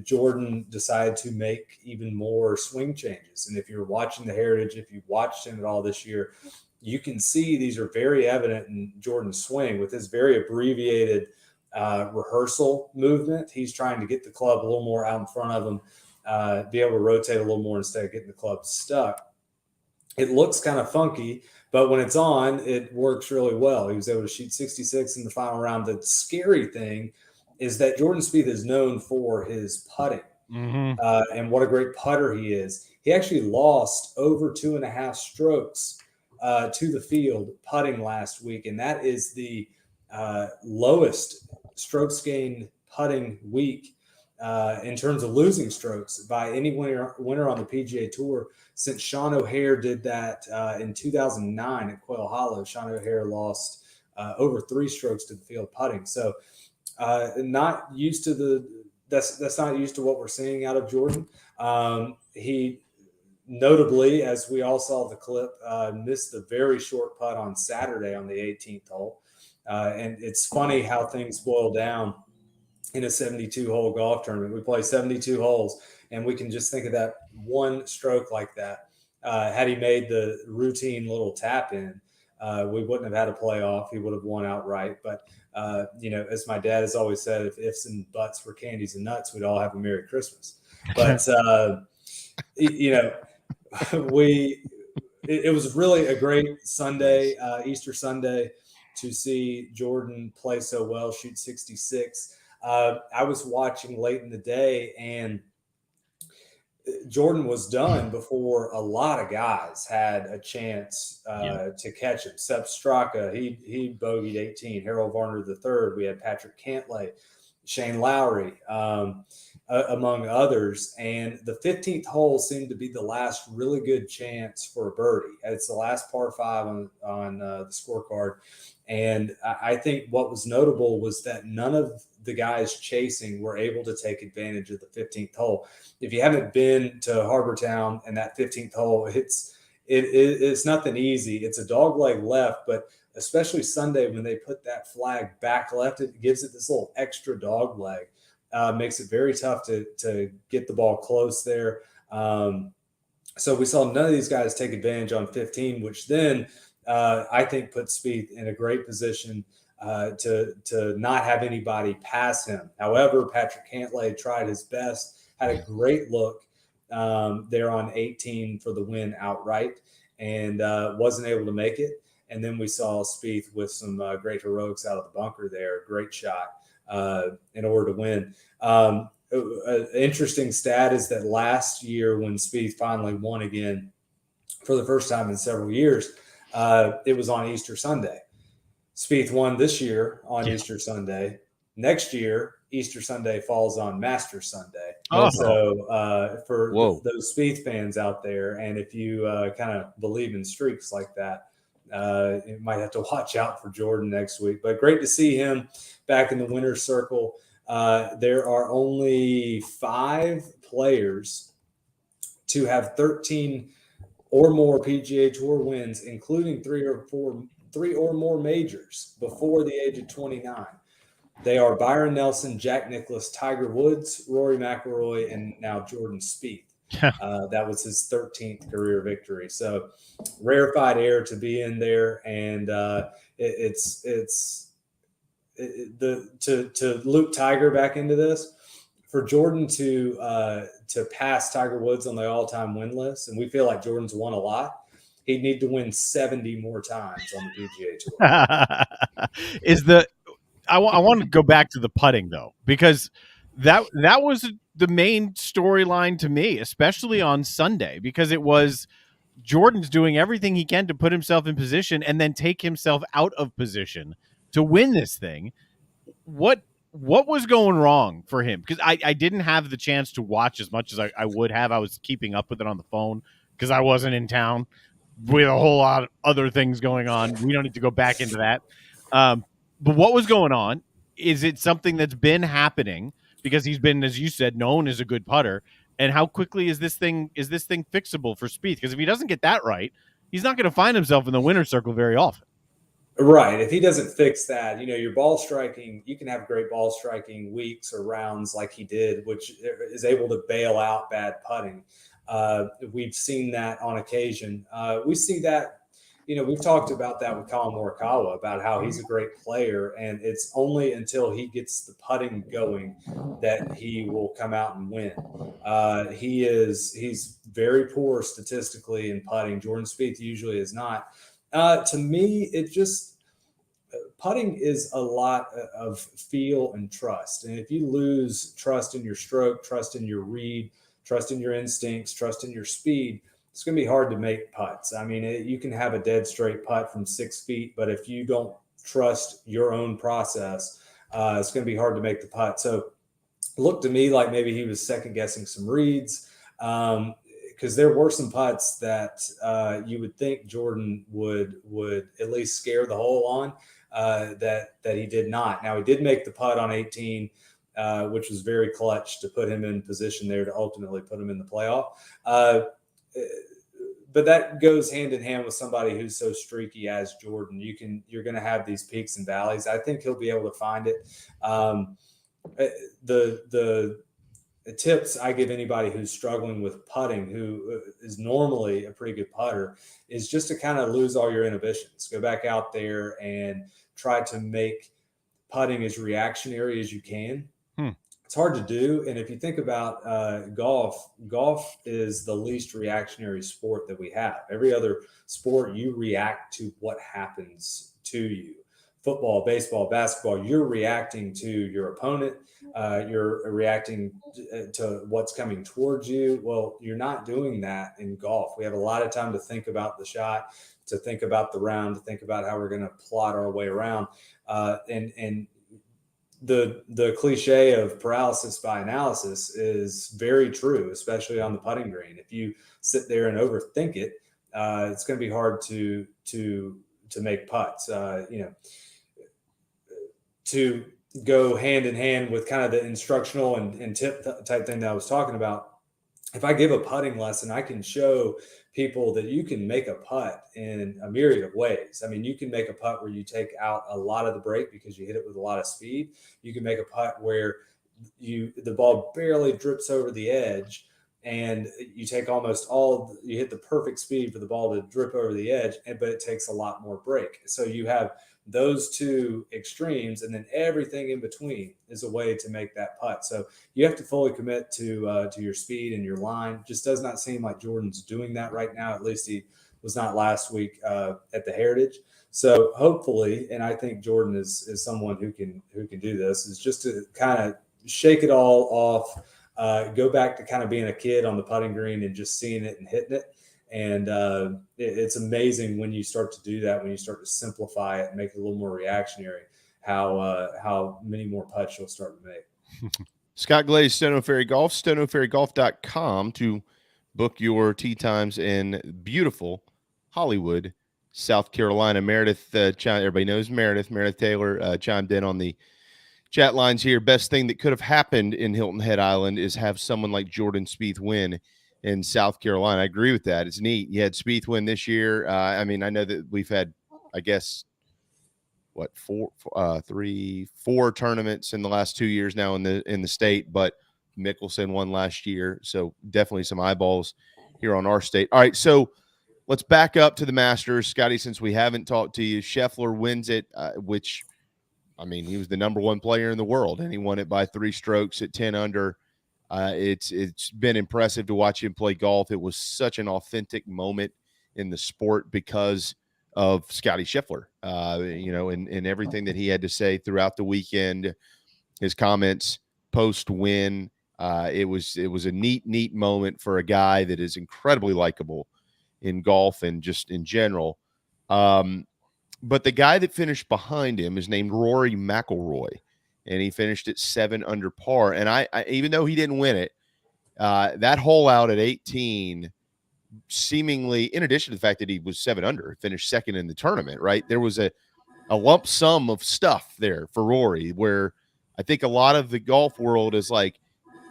Jordan decided to make even more swing changes. And if you're watching the Heritage, if you've watched him at all this year, you can see these are very evident in Jordan's swing with his very abbreviated rehearsal movement. He's trying to get the club a little more out in front of him, be able to rotate a little more instead of getting the club stuck. It looks kind of funky, but when it's on, it works really well. He was able to shoot 66 in the final round. The scary thing is that Jordan Spieth is known for his putting, and what a great putter he is. He actually lost over 2.5 strokes to the field putting last week, and that is the lowest strokes gained putting week in terms of losing strokes by any winner on the PGA Tour since Sean O'Haire did that in 2009 at Quail Hollow. Sean O'Haire lost over 3 strokes to the field putting. So not used to that's not used to what we're seeing out of Jordan. He notably, as we all saw the clip, missed a very short putt on Saturday on the 18th hole. And it's funny how things boil down in a 72-hole golf tournament. We play 72 holes, and we can just think of that one stroke like that. Had he made the routine little tap in, we wouldn't have had a playoff. He would have won outright. But, as my dad has always said, if ifs and buts were candies and nuts, we'd all have a Merry Christmas. But, it was really a great Sunday, Easter Sunday, to see Jordan play so well, shoot 66. I was watching late in the day, and Jordan was done before a lot of guys had a chance to catch him. Sepp Straka, he bogeyed 18. Harold Varner III. We had Patrick Cantlay, Shane Lowry, among others. And the 15th hole seemed to be the last really good chance for a birdie. It's the last par 5 on the scorecard. And I think what was notable was that none of the guys chasing were able to take advantage of the 15th hole. If you haven't been to Harbortown and that 15th hole, it's nothing easy. It's a dog leg left, but especially Sunday when they put that flag back left, it gives it this little extra dog leg. Makes it very tough to get the ball close there. So we saw none of these guys take advantage on 15, which then I think puts Spieth in a great position to not have anybody pass him. However, Patrick Cantlay tried his best, had a great look there on 18 for the win outright, and wasn't able to make it. And then we saw Spieth with some great heroics out of the bunker there. Great shot in order to win. An interesting stat is that last year when Spieth finally won again for the first time in several years, it was on Easter Sunday. Spieth won this year on Easter Sunday. Next year, Easter Sunday falls on Masters Sunday. Oh. So for those Spieth fans out there, and if you kind of believe in streaks like that, you might have to watch out for Jordan next week. But great to see him back in the winner's circle. There are only 5 players to have 13 or more PGA Tour wins, including 3 or more majors before the age of 29. They are Byron Nelson, Jack Nicklaus, Tiger Woods, Rory McIlroy, and now Jordan Spieth. That was his 13th career victory. So rarefied air to be in there, and to loop Tiger back into this, for Jordan to pass Tiger Woods on the all-time win list, and we feel like Jordan's won a lot. He'd need to win 70 more times on the PGA Tour. I want to go back to the putting though, because that was the main storyline to me, especially on Sunday, because it was Jordan's doing everything he can to put himself in position and then take himself out of position to win this thing. What was going wrong for him? Because I didn't have the chance to watch as much as I would have. I was keeping up with it on the phone because I wasn't in town with a whole lot of other things going on. We don't need to go back into that. But what was going on? Is it something that's been happening because he's been, as you said, known as a good putter? And how quickly is this thing fixable for Spieth? Because if he doesn't get that right, he's not going to find himself in the winner's circle very often. Right. If he doesn't fix that, your ball striking, you can have great ball striking weeks or rounds like he did, which is able to bail out bad putting. We've seen that on occasion. We see that, we've talked about that with Collyn Morikawa, about how he's a great player, and it's only until he gets the putting going that he will come out and win. He's very poor statistically in putting. Jordan Spieth usually is not. To me, putting is a lot of feel and trust. And if you lose trust in your stroke, trust in your read, trust in your instincts, trust in your speed, it's going to be hard to make putts. I mean, you can have a dead straight putt from 6 feet, but if you don't trust your own process, it's going to be hard to make the putt. So it looked to me like maybe he was second guessing some reads, because there were some putts that you would think Jordan would at least scare the hole on, that he did not. Now, he did make the putt on 18, which was very clutch to put him in position there to ultimately put him in the playoff. But that goes hand in hand with somebody who's so streaky as Jordan. You're going to have these peaks and valleys. I think he'll be able to find it. The tips I give anybody who's struggling with putting, who is normally a pretty good putter, is just to kind of lose all your inhibitions. Go back out there and try to make putting as reactionary as you can. It's hard to do. And if you think about golf is the least reactionary sport that we have. Every other sport, you react to what happens to you. football, baseball, basketball, you're reacting to your opponent. You're reacting to what's coming towards you. Well, you're not doing that in golf. We have a lot of time to think about the shot, to think about the round, to think about how we're going to plot our way around. And the cliche of paralysis by analysis is very true, especially on the putting green. If you sit there and overthink it, it's going to be hard to make putts. To go hand in hand with kind of the instructional and tip type thing that I was talking about. If I give a putting lesson, I can show people that you can make a putt in a myriad of ways. I mean, you can make a putt where you take out a lot of the break because you hit it with a lot of speed. You can make a putt where the ball barely drips over the edge and you take you hit the perfect speed for the ball to drip over the edge, but it takes a lot more break. So you have those two extremes, and then everything in between is a way to make that putt. So you have to fully commit to your speed and your line. Just does not seem like Jordan's doing that right now. At least he was not last week at the Heritage. So hopefully, and I think Jordan is someone who can do this, is just to kind of shake it all off, go back to kind of being a kid on the putting green and just seeing it and hitting it. And it's amazing when you start to do that, when you start to simplify it and make it a little more reactionary, how many more putts you'll start to make. Scott Glaze, Stono Ferry Golf, stonoferrygolf.com to book your tee times in beautiful Hollywood, South Carolina. Meredith, everybody knows Meredith Taylor chimed in on the chat lines here. Best thing that could have happened in Hilton Head Island is have someone like Jordan Spieth win in South Carolina. I agree with that. It's neat. You had Spieth win this year. I mean, I know that we've had, I guess, four tournaments in the last 2 years now in the state, but Mickelson won last year. So definitely some eyeballs here on our state. All right. So let's back up to the Masters. Scotty, since we haven't talked to you, Scheffler wins it, which, I mean, he was the number one player in the world, and he won it by 3 strokes at 10 under. It's been impressive to watch him play golf. It was such an authentic moment in the sport because of Scotty Scheffler, and everything that he had to say throughout the weekend, his comments post-win. It was a neat moment for a guy that is incredibly likable in golf and just in general. But the guy that finished behind him is named Rory McIlroy, and he finished at 7 under par. And I even though he didn't win it, that hole out at 18, seemingly, in addition to the fact that he was 7 under, finished second in the tournament, right? There was a lump sum of stuff there for Rory, where I think a lot of the golf world is like,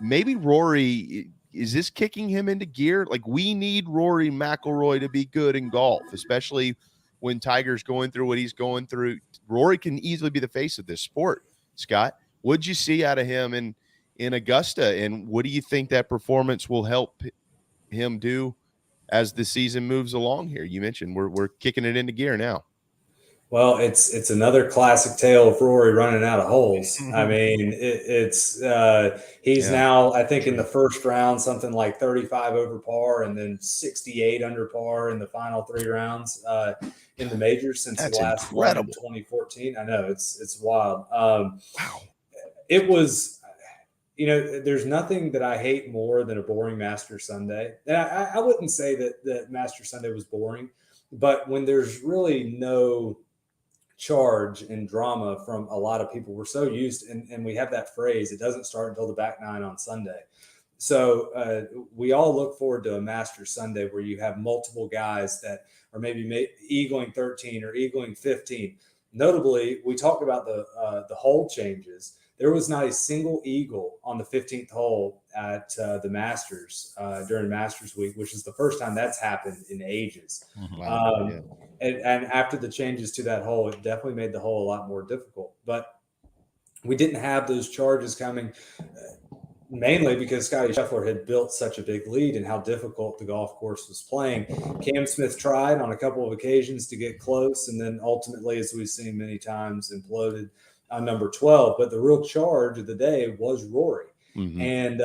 maybe Rory, is this kicking him into gear? Like, we need Rory McIlroy to be good in golf, especially when Tiger's going through what he's going through. Rory can easily be the face of this sport. Scott, what'd you see out of him in Augusta, and what do you think that performance will help him do as the season moves along here? You mentioned we're kicking it into gear now. Well, it's another classic tale of Rory running out of holes. I mean, he's now, I think, in the first round, something like 35 over par, and then 68 under par in the final 3 rounds in the majors since the last one in 2014. I know, it's wild. Wow. It was, there's nothing that I hate more than a boring Masters Sunday. And I wouldn't say that Masters Sunday was boring, but when there's really no charge and drama from a lot of people, we're so used, and we have that phrase, it doesn't start until the back nine on Sunday. So we all look forward to a Masters Sunday where you have multiple guys that are maybe eagling 13 or eagling 15. Notably, we talked about the hole changes. There was not a single eagle on the 15th hole at the Masters during Masters Week, which is the first time that's happened in ages. And after the changes to that hole, it definitely made the hole a lot more difficult. But we didn't have those charges coming, mainly because Scotty Scheffler had built such a big lead and how difficult the golf course was playing. Cam Smith tried on a couple of occasions to get close, and then ultimately, as we've seen many times, imploded on number 12. But the real charge of the day was Rory. And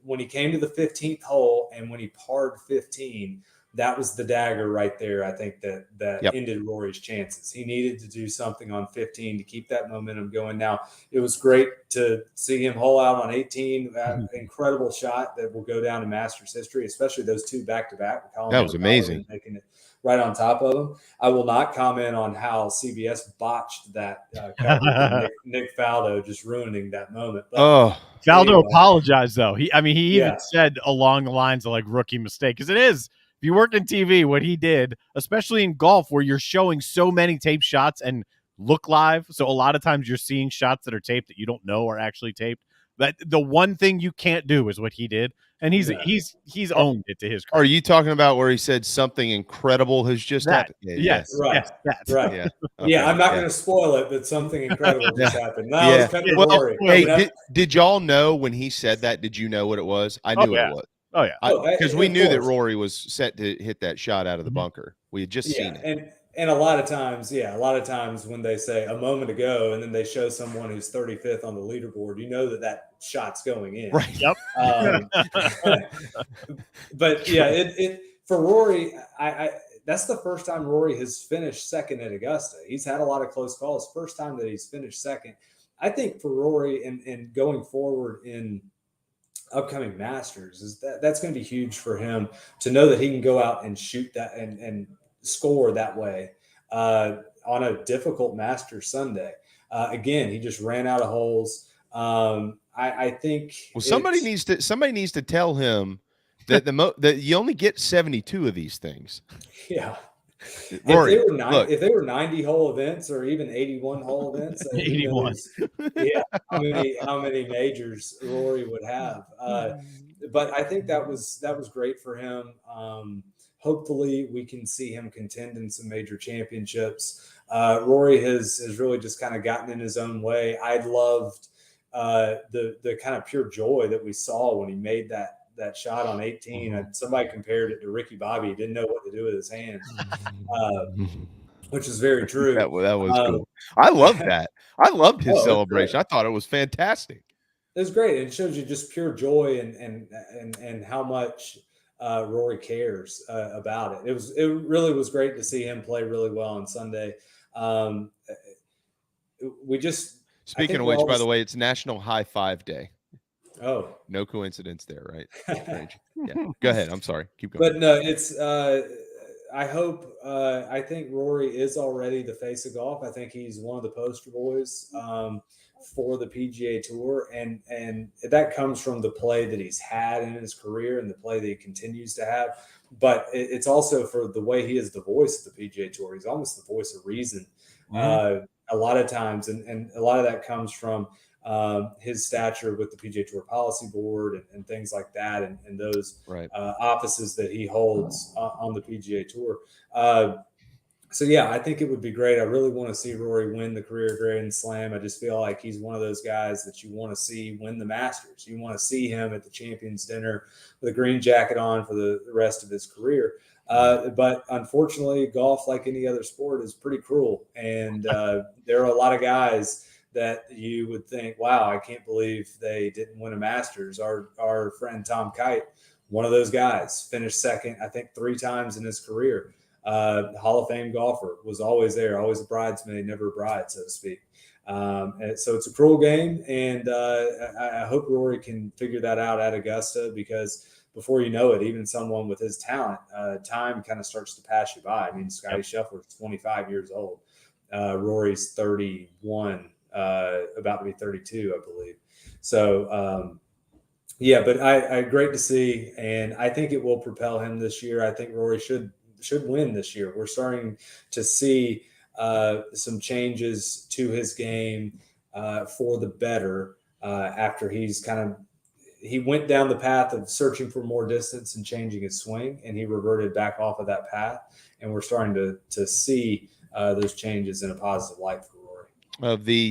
when he came to the 15th hole and when he parred 15, that was the dagger right there. I think that Yep. ended Rory's chances. He needed to do something on 15 to keep that momentum going. Now, it was great to see him hole out on 18. Incredible shot that will go down in Masters history, especially those two back-to-back. That was amazing. Making it right on top of him. I will not comment on how CBS botched that coverage. Nick Faldo just ruining that moment. But Faldo apologized, though. He even Yeah. said along the lines of like rookie mistake, because it is. If you worked in TV, what he did, especially in golf, where you're showing so many tape shots and look live, so a lot of times you're seeing shots that are taped that you don't know are actually taped. That the one thing you can't do is what he did, and he's owned it to his credit. Are you talking about where he said something incredible has just happened? Yes, Right. yes, Right. Yeah. Yeah, I'm not Okay. going to spoil it, but something incredible just happened. No, Yeah. it's kind of Well, Rory. hey, did y'all know when he said that? Did you know what it was? I knew what it was. Oh yeah, because we knew that Rory was set to hit that shot out of the bunker. We had just seen it. And a lot of times when they say a moment ago and then they show someone who's 35th on the leaderboard, you know that shot's going in. Right. Yep. But yeah, it for Rory, I that's the first time Rory has finished second at Augusta. He's had a lot of close calls. First time that he's finished second. I think for Rory and going forward in upcoming Masters is that's going to be huge for him to know that he can go out and shoot that and score that way on a difficult Masters Sunday. Again, he just ran out of holes. I think somebody needs to tell him that that you only get 72 of these things. Yeah. Rory, if they were 90-hole events or even 81-hole events, 81. How many majors Rory would have. But I think that was great for him. Hopefully we can see him contend in some major championships. Rory has really just kind of gotten in his own way. I loved the kind of pure joy that we saw when he made that shot on 18. And somebody compared it to Ricky Bobby. He didn't know what to do with his hands, which is very true. That was cool. I love that. I loved his celebration. I thought it was fantastic. It was great. It shows you just pure joy and how much Rory cares about it. It really was great to see him play really well on Sunday. Speaking of which, by the way, it's National High Five Day. Oh, no coincidence there, right? Strange. Yeah. Go ahead. I'm sorry. Keep going. But no, it's. I think Rory is already the face of golf. I think he's one of the poster boys for the PGA Tour, and that comes from the play that he's had in his career and the play that he continues to have. But it's also for the way he is the voice of the PGA Tour. He's almost the voice of reason a lot of times, and a lot of that comes from his stature with the PGA Tour Policy Board and things like that, and those offices that he holds on the PGA Tour. So yeah, I think it would be great. I really want to see Rory win the career Grand Slam. I just feel like he's one of those guys that you want to see win the Masters. You want to see him at the Champions Dinner with a green jacket on for the rest of his career. But unfortunately, golf, like any other sport, is pretty cruel. And there are a lot of guys that you would think, wow, I can't believe they didn't win a Masters. Our friend Tom Kite, one of those guys, finished second, I think, 3 times in his career. Hall of Fame golfer, was always there, always a bridesmaid, never a bride, so to speak. And so it's a cruel game, and I hope Rory can figure that out at Augusta, because before you know it, even someone with his talent, time kind of starts to pass you by. I mean, Scotty Scheffler's 25 years old. Rory's 31, about to be 32, I believe. So, yeah, but I great to see, and I think it will propel him this year. I think Rory should win this year. We're starting to see some changes to his game for the better after he went down the path of searching for more distance and changing his swing, and he reverted back off of that path. And we're starting to see those changes in a positive light for Rory. Of the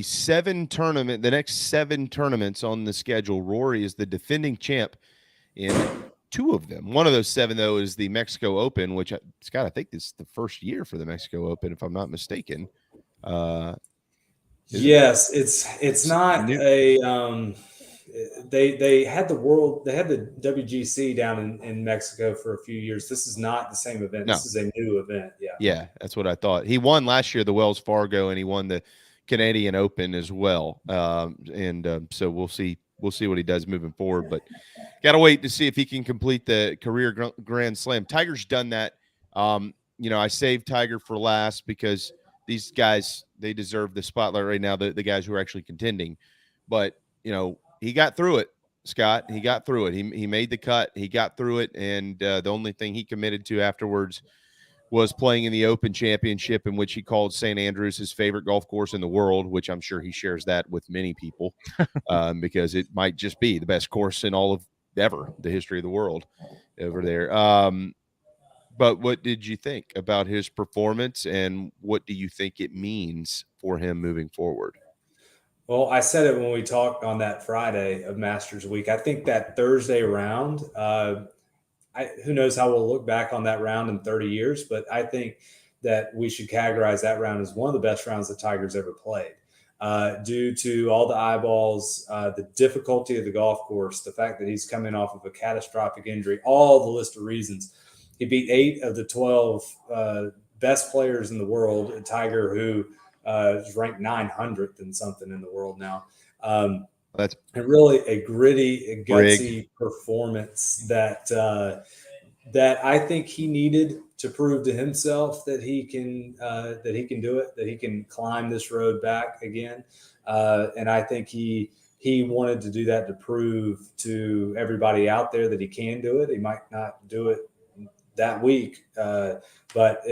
next 7 tournaments on the schedule, Rory is the defending champ in 2 of them. One of those 7, though, is the Mexico Open, which, Scott, I think this is the first year for the Mexico Open, if I'm not mistaken. Yes, it's not they had the WGC down in Mexico for a few years. This is not the same event. No. This is a new event. Yeah, that's what I thought. He won last year the Wells Fargo, and he won the Canadian Open as well. So we'll see what he does moving forward. But got to wait to see if he can complete the career Grand Slam. Tiger's done that. I saved Tiger for last because these guys, they deserve the spotlight right now, the guys who are actually contending. But, he got through it, Scott. He got through it. He made the cut. He got through it. And the only thing he committed to afterwards was playing in the Open Championship, in which he called St. Andrews his favorite golf course in the world, which I'm sure he shares that with many people because it might just be the best course in all of ever, the history of the world over there. But what did you think about his performance, and what do you think it means for him moving forward? Well, I said it when we talked on that Friday of Masters Week. I think that Thursday round, who knows how we'll look back on that round in 30 years, but I think that we should categorize that round as one of the best rounds that Tiger's ever played. Due to all the eyeballs, the difficulty of the golf course, the fact that he's coming off of a catastrophic injury, all the list of reasons. He beat 8 of the 12 best players in the world, Tiger, who is ranked 900th and something in the world now. That's really a gritty, gutsy performance that I think he needed to prove to himself that he can do it, that he can climb this road back again. And I think he wanted to do that to prove to everybody out there that he can do it. He might not do it that week, but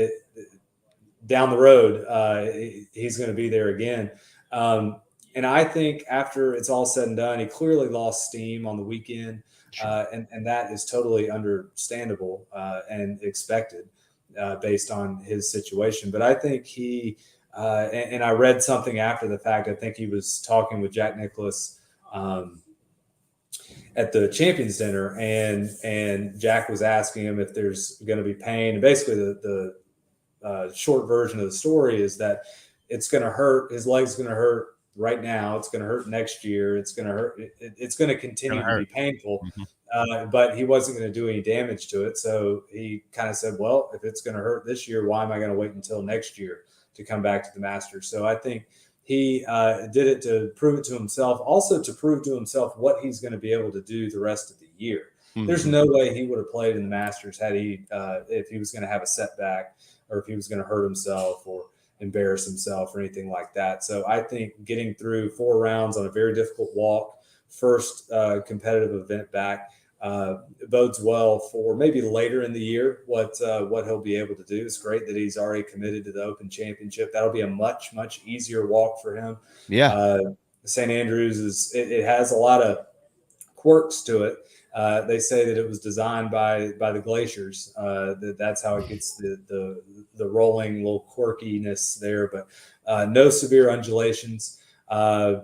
down the road, he's going to be there again. And I think after it's all said and done, he clearly lost steam on the weekend, and that is totally understandable and expected based on his situation. But I think and I read something after the fact, I think he was talking with Jack Nicklaus at the Champions Dinner, and Jack was asking him if there's going to be pain. And basically the short version of the story is that it's going to hurt. His leg's going to hurt right now. It's going to hurt next year. It's going to hurt. It's going to continue to be painful, but he wasn't going to do any damage to it. So he kind of said, well, if it's going to hurt this year, why am I going to wait until next year to come back to the Masters? So I think he did it to prove it to himself, also to prove to himself what he's going to be able to do the rest of the year. There's no way he would have played in the Masters had if he was going to have a setback, or if he was going to hurt himself or embarrass himself or anything like that. So I think getting through 4 rounds on a very difficult walk, first competitive event back, bodes well for maybe later in the year what he'll be able to do. It's great that he's already committed to the Open Championship. That'll be a much, much easier walk for him. Yeah. St. Andrews it has a lot of quirks to it. They say that it was designed by the glaciers. That's how it gets the rolling little quirkiness there, but no severe undulations. I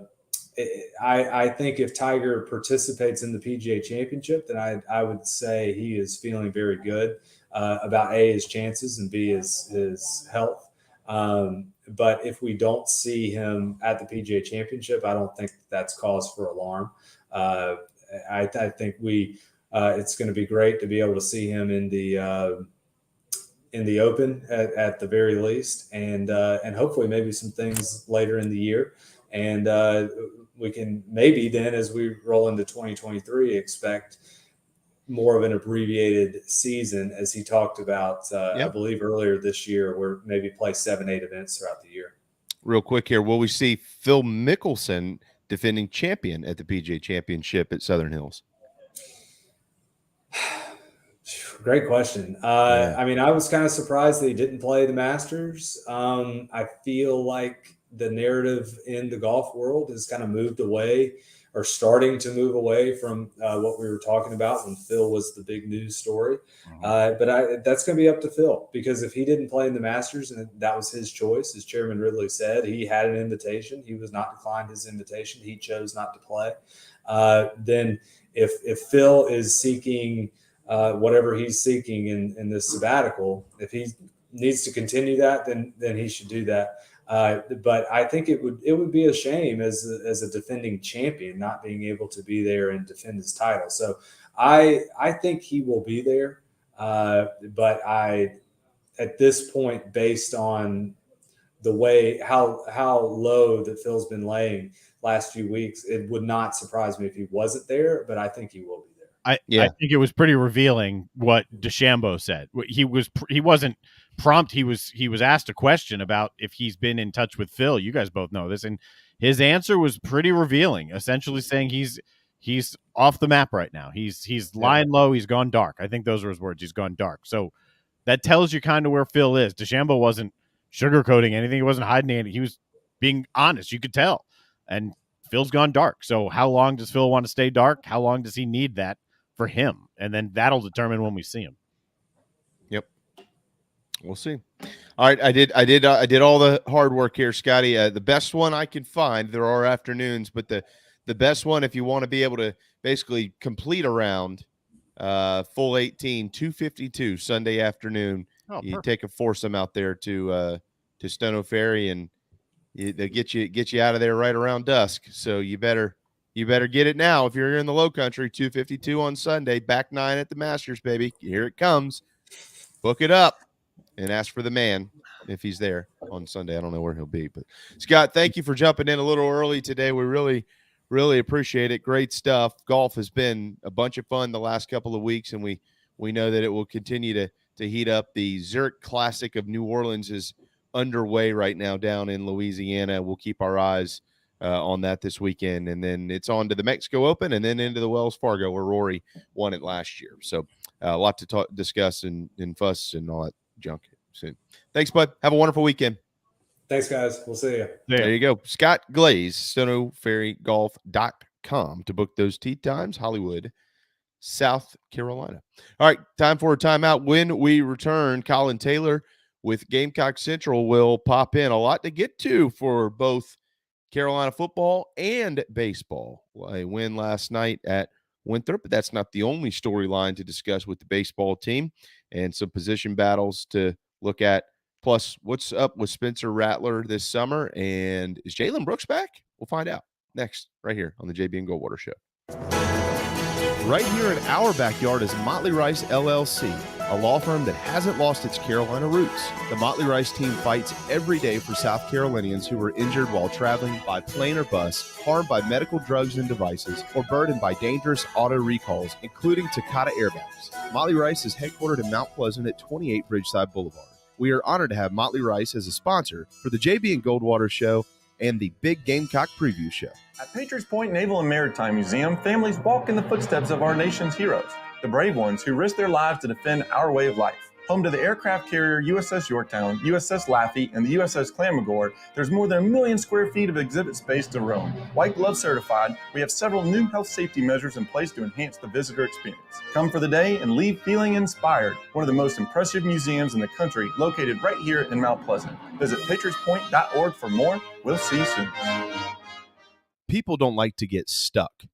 think if Tiger participates in the PGA Championship, then I would say he is feeling very good about A, his chances, and B, his health. But if we don't see him at the PGA Championship, I don't think that's cause for alarm. I think it's going to be great to be able to see him in the Open at the very least, and hopefully maybe some things later in the year, and we can maybe then, as we roll into 2023, expect more of an abbreviated season, as he talked about, I believe earlier this year, where maybe play 7-8 events throughout the year. Real quick here, will we see Phil Mickelson defending champion at the PGA Championship at Southern Hills? Great question. I mean, I was kind of surprised that he didn't play the Masters. I feel like the narrative in the golf world has kind of moved away, or starting to move away from what we were talking about when Phil was the big news story. But that's going to be up to Phil, because if he didn't play in the Masters, and that was his choice, as Chairman Ridley said, he had an invitation. He was not declined his invitation. He chose not to play. Then if Phil is seeking whatever he's seeking in this sabbatical, if he needs to continue that, then he should do that. But I think it would be a shame as a defending champion not being able to be there and defend his title. So I think he will be there, but at this point, based on the way how low that Phil's been laying last few weeks, it would not surprise me if he wasn't there, but I think he will be there. I think it was pretty revealing what DeChambeau said. He wasn't prompt. He was asked a question about if he's been in touch with Phil. You guys both know this, and his answer was pretty revealing, essentially saying he's off the map right now. He's lying low. He's gone dark. I think those were his words. He's gone dark. So that tells you kind of where Phil is. DeChambeau wasn't sugarcoating anything. He wasn't hiding anything. He was being honest. You could tell. And Phil's gone dark. So how long does Phil want to stay dark? How long does he need that for him? And then that'll determine when we see him. Yep. We'll see. All right. I did all the hard work here, Scotty. The best one I can find, there are afternoons, but the best one, if you want to be able to basically complete a round, full 18, 252 Sunday afternoon. You take a foursome out there to Stono Ferry, and they get you out of there right around dusk. So you better get it now if you're here in the Low Country. 252 on Sunday, back 9 at the Masters, baby. Here it comes. Book it up and ask for the man if he's there on Sunday. I don't know where he'll be, but Scott, thank you for jumping in a little early today. We really appreciate it. Great stuff. Golf has been a bunch of fun the last couple of weeks, and we know that it will continue to heat up. The Zurich Classic of New Orleans is underway right now down in Louisiana. We'll keep our eyes on that this weekend, and then it's on to the Mexico Open and then into the Wells Fargo where Rory won it last year. So a lot to discuss and fuss and all that junk soon. Thanks, bud. Have a wonderful weekend. Thanks, guys. We'll see you. There you go. Scott Glaze, StonoFerryGolf.com to book those tee times, Hollywood, South Carolina. All right, time for a timeout. When we return, Collyn Taylor with Gamecock Central will pop in. A lot to get to for both Carolina football and baseball. A win last night at Winthrop, but that's not the only storyline to discuss with the baseball team, and some position battles to look at. Plus, what's up with Spencer Rattler this summer, and is Jalen Brooks back? We'll find out next, right here on the JB and Goldwater Show. Right here in our backyard is Motley Rice LLC, a law firm that hasn't lost its Carolina roots. The Motley Rice team fights every day for South Carolinians who were injured while traveling by plane or bus, harmed by medical drugs and devices, or burdened by dangerous auto recalls, including Takata airbags. Motley Rice is headquartered in Mount Pleasant at 28 Bridgeside Boulevard. We are honored to have Motley Rice as a sponsor for the JB and Goldwater Show and the Big Gamecock Preview Show. At Patriots Point Naval and Maritime Museum, families walk in the footsteps of our nation's heroes, the brave ones who risked their lives to defend our way of life. Home to the aircraft carrier USS Yorktown, USS Laffey, and the USS Clamagore, there's more than 1 million square feet of exhibit space to roam. White Glove certified, we have several new health safety measures in place to enhance the visitor experience. Come for the day and leave feeling inspired. One of the most impressive museums in the country, located right here in Mount Pleasant. Visit patriotspoint.org for more. We'll see you soon. People don't like to get stuck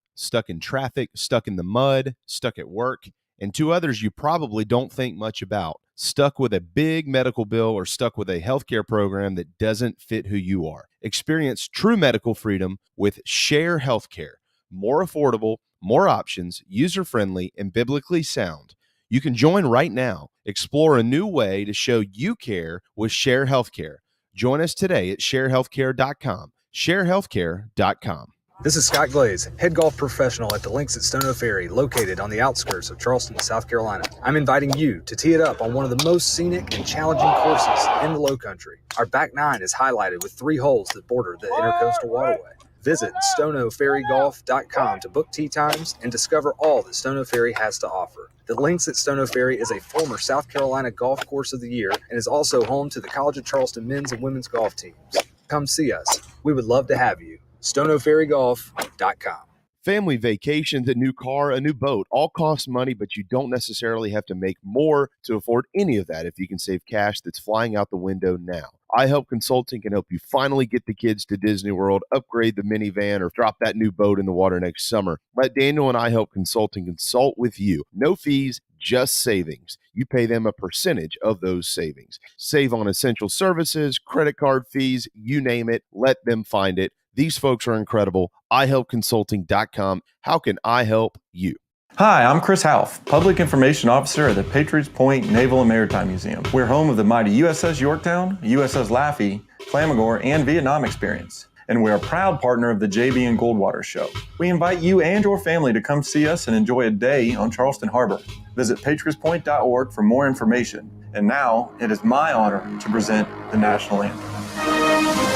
in traffic, stuck in the mud, stuck at work, and two others you probably don't think much about. Stuck with a big medical bill or stuck with a healthcare program that doesn't fit who you are. Experience true medical freedom with Share Healthcare. More affordable, more options, user-friendly, and biblically sound. You can join right now. Explore a new way to show you care with Share Healthcare. Join us today at sharehealthcare.com. sharehealthcare.com. This is Scott Glaze, head golf professional at the links at Stono Ferry, located on the outskirts of Charleston, South Carolina. I'm inviting you to tee it up on one of the most scenic and challenging courses in the Low Country. Our back nine is highlighted with 3 holes that border the Intercoastal Waterway. Visit StonoFerryGolf.com to book tee times and discover all that Stono Ferry has to offer. The links at Stono Ferry is a former South Carolina Golf Course of the Year and is also home to the College of Charleston men's and women's golf teams. Come see us. We would love to have you. StonoFerryGolf.com. Family vacations, a new car, a new boat, all cost money, but you don't necessarily have to make more to afford any of that if you can save cash that's flying out the window now. iHelp Consulting can help you finally get the kids to Disney World, upgrade the minivan, or drop that new boat in the water next summer. Let Daniel and iHelp Consulting consult with you. No fees, just savings. You pay them a percentage of those savings. Save on essential services, credit card fees, you name it. Let them find it. These folks are incredible. iHelpConsulting.com. How can I help you? Hi, I'm Chris Half, Public Information Officer at the Patriots Point Naval and Maritime Museum. We're home of the mighty USS Yorktown, USS Laffey, Flamagore, and Vietnam experience. And we're a proud partner of the JB and Goldwater Show. We invite you and your family to come see us and enjoy a day on Charleston Harbor. Visit patriotspoint.org for more information. And now, it is my honor to present the National Anthem.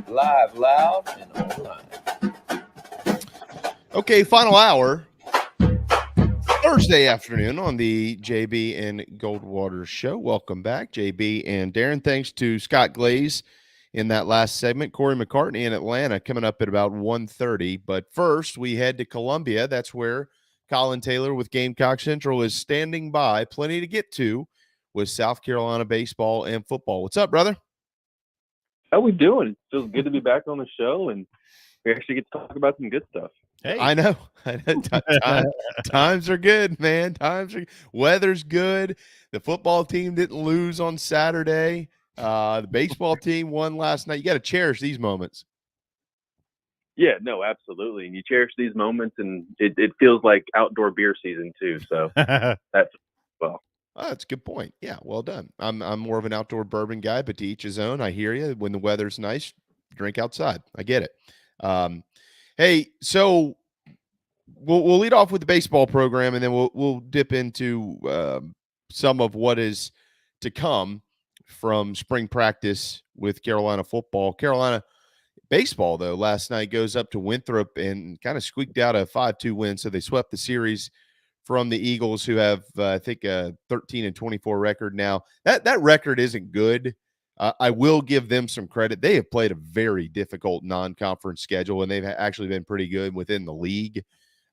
Live, loud, and online. Okay, final hour, Thursday afternoon on the JB and Goldwater Show. Welcome back, JB and Darren. Thanks to Scott Glaze in that last segment. Cory McCartney in Atlanta coming up at about 1:30. But first, we head to Columbia. That's where Collyn Taylor with Gamecock Central is standing by. Plenty to get to with South Carolina baseball and football. What's up, brother? How we doing? It feels good to be back on the show, and we actually get to talk about some good stuff. Hey, I know. Times are good, man. Weather's good. The football team didn't lose on Saturday. The baseball team won last night. You got to cherish these moments. Yeah, no, absolutely. And you cherish these moments, and it feels like outdoor beer season too. So that's well. Oh, that's a good point. Yeah, well done. I'm more of an outdoor bourbon guy, but to each his own. I hear you. When the weather's nice, drink outside. I get it. Hey, so we'll lead off with the baseball program, and then we'll dip into some of what is to come from spring practice with Carolina football. Carolina baseball, though, last night goes up to Winthrop and kind of squeaked out a 5-2 win, so they swept the series from the Eagles, who have, I think, a 13-24 record now. That record isn't good. I will give them some credit. They have played a very difficult non-conference schedule, and they've actually been pretty good within the league.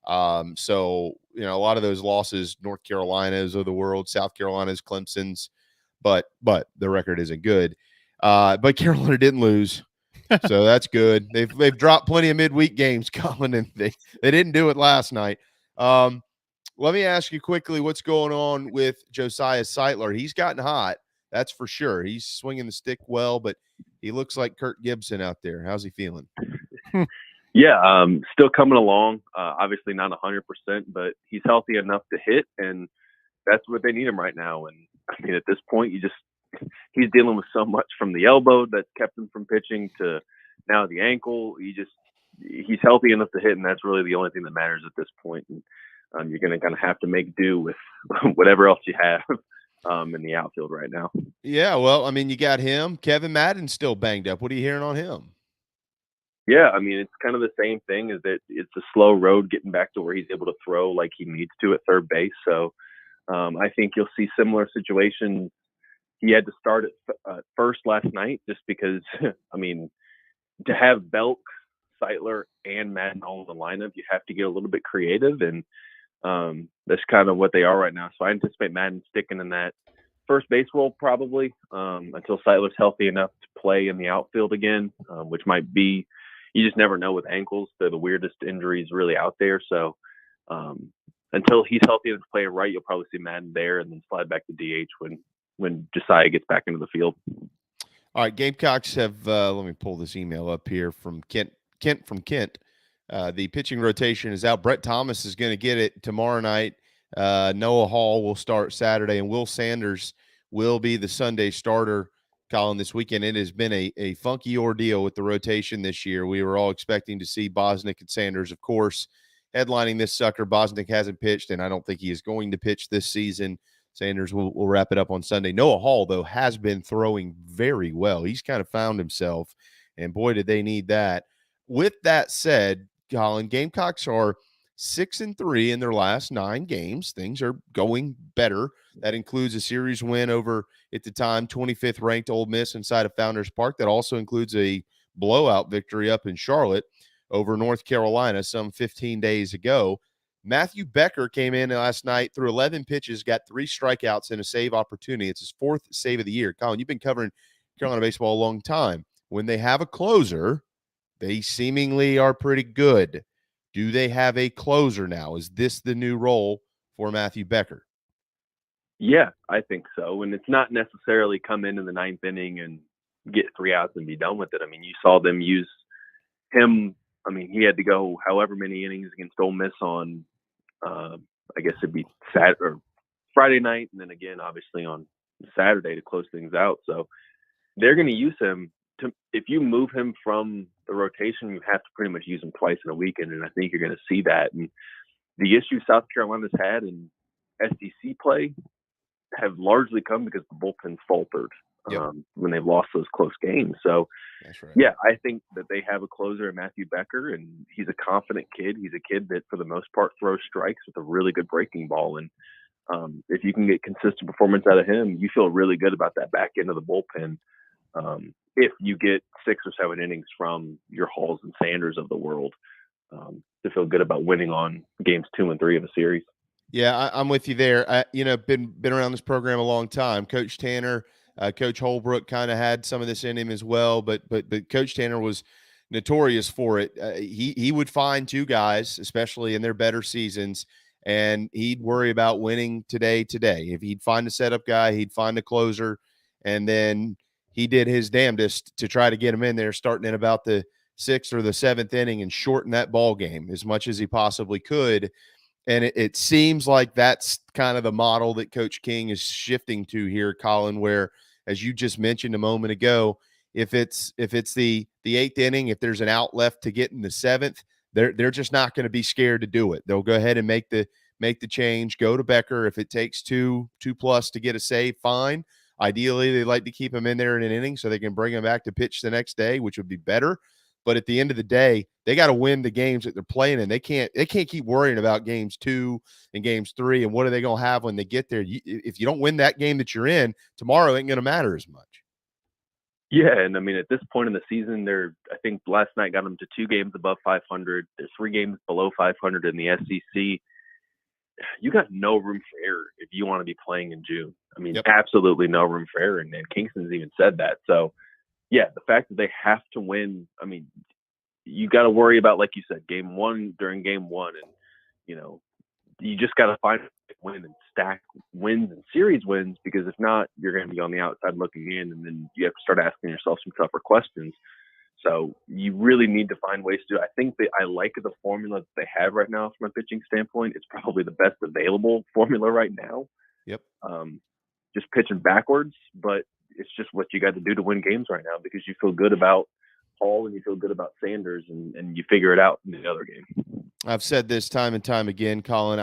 So, a lot of those losses, North Carolina's of the world, South Carolina's, Clemson's, but the record isn't good. But Carolina didn't lose, so that's good. They've dropped plenty of midweek games, Collyn, and they didn't do it last night. Let me ask you quickly what's going on with Josiah Seitler. He's gotten hot, that's for sure. He's swinging the stick well, but he looks like Kirk Gibson out there. How's he feeling? Yeah, still coming along. Obviously not 100%, but he's healthy enough to hit, and that's what they need him right now. And I mean, at this point, he's dealing with so much from the elbow that's kept him from pitching to now the ankle. He's healthy enough to hit, and that's really the only thing that matters at this point. And you're going to kind of have to make do with whatever else you have in the outfield right now. Yeah, well, I mean, you got him. Kevin Madden's still banged up. What are you hearing on him? Yeah, I mean, it's kind of the same thing, is that it's a slow road getting back to where he's able to throw like he needs to at third base. So I think you'll see similar situations. He had to start at first last night just because, I mean, to have Belk, Seitler, and Madden all in the lineup, you have to get a little bit creative. And That's kind of what they are right now. So I anticipate Madden sticking in that first base role probably until Seidler's healthy enough to play in the outfield again, which might be, you just never know with ankles. They're the weirdest injuries really out there. So until he's healthy enough to play right, you'll probably see Madden there and then slide back to DH when Josiah gets back into the field. All right, Gamecocks have, let me pull this email up here from Kent from Kent. The pitching rotation is out. Brett Thomas is going to get it tomorrow night. Noah Hall will start Saturday, and Will Sanders will be the Sunday starter, Collyn, this weekend. It has been a funky ordeal with the rotation this year. We were all expecting to see Bosnick and Sanders, of course, headlining this sucker. Bosnick hasn't pitched, and I don't think he is going to pitch this season. Sanders will wrap it up on Sunday. Noah Hall, though, has been throwing very well. He's kind of found himself, and boy, did they need that. With that said, Collyn, Gamecocks are 6-3 in their last 9 games. Things are going better. That includes a series win over, at the time, 25th ranked Ole Miss inside of Founders Park. That also includes a blowout victory up in Charlotte over North Carolina some 15 days ago. Matthew Becker came in last night, through 11 pitches, got 3 strikeouts and a save opportunity. It's his 4th save of the year. Collyn, you've been covering Carolina baseball a long time. When they have a closer, they seemingly are pretty good. Do they have a closer now? Is this the new role for Matthew Becker? Yeah, I think so. And it's not necessarily come in the 9th inning and get 3 outs and be done with it. I mean, you saw them use him. I mean, he had to go however many innings against Ole Miss on, I guess it'd be Saturday or Friday night, and then again, obviously, on Saturday to close things out. So they're going to use him. If you move him from the rotation, you have to pretty much use him twice in a weekend, and I think you're going to see that. And the issue South Carolina's had in SEC play have largely come because the bullpen's faltered when they've lost those close games. So, that's right. Yeah, I think that they have a closer in Matthew Becker, and he's a confident kid. He's a kid that, for the most part, throws strikes with a really good breaking ball. And if you can get consistent performance out of him, you feel really good about that back end of the bullpen. If you get 6 or 7 innings from your Halls and Sanders of the world, to feel good about winning on games 2 and 3 of a series. Yeah, I'm with you there. Been around this program a long time. Coach Tanner, Coach Holbrook kind of had some of this in him as well, but Coach Tanner was notorious for it. He would find 2 guys, especially in their better seasons, and he'd worry about winning today. If he'd find a setup guy, he'd find a closer, and then he did his damnedest to try to get him in there starting in about the 6th or the 7th inning and shorten that ball game as much as he possibly could. And it seems like that's kind of the model that Coach King is shifting to here, Collyn, where, as you just mentioned a moment ago, if it's the 8th inning, if there's an out left to get in the 7th, they're just not going to be scared to do it. They'll go ahead and make the change, go to Becker. If it takes 2+ to get a save, fine. Ideally, they like to keep him in there in an inning so they can bring him back to pitch the next day, which would be better. But at the end of the day, they got to win the games that they're playing in. They can't keep worrying about games 2 and games 3 and what are they going to have when they get there. If you don't win that game that you're in, tomorrow ain't going to matter as much. Yeah, and I mean, at this point in the season, I think last night got them to 2 games above 500. There's 3 games below 500 in the SEC. You got no room for error if you want to be playing in June. I mean, absolutely no room for error. And Kingston's even said that. So, yeah, the fact that they have to win, I mean, you got to worry about, like you said, game 1 during game 1. And, you just got to find a win and stack wins and series wins, because if not, you're going to be on the outside looking in, and then you have to start asking yourself some tougher questions. So you really need to find ways to do it. I think that I like the formula that they have right now from a pitching standpoint. It's probably the best available formula right now. Yep. Just pitching backwards, but it's just what you got to do to win games right now, because you feel good about Hall and you feel good about Sanders, and you figure it out in the other game. I've said this time and time again, Collyn.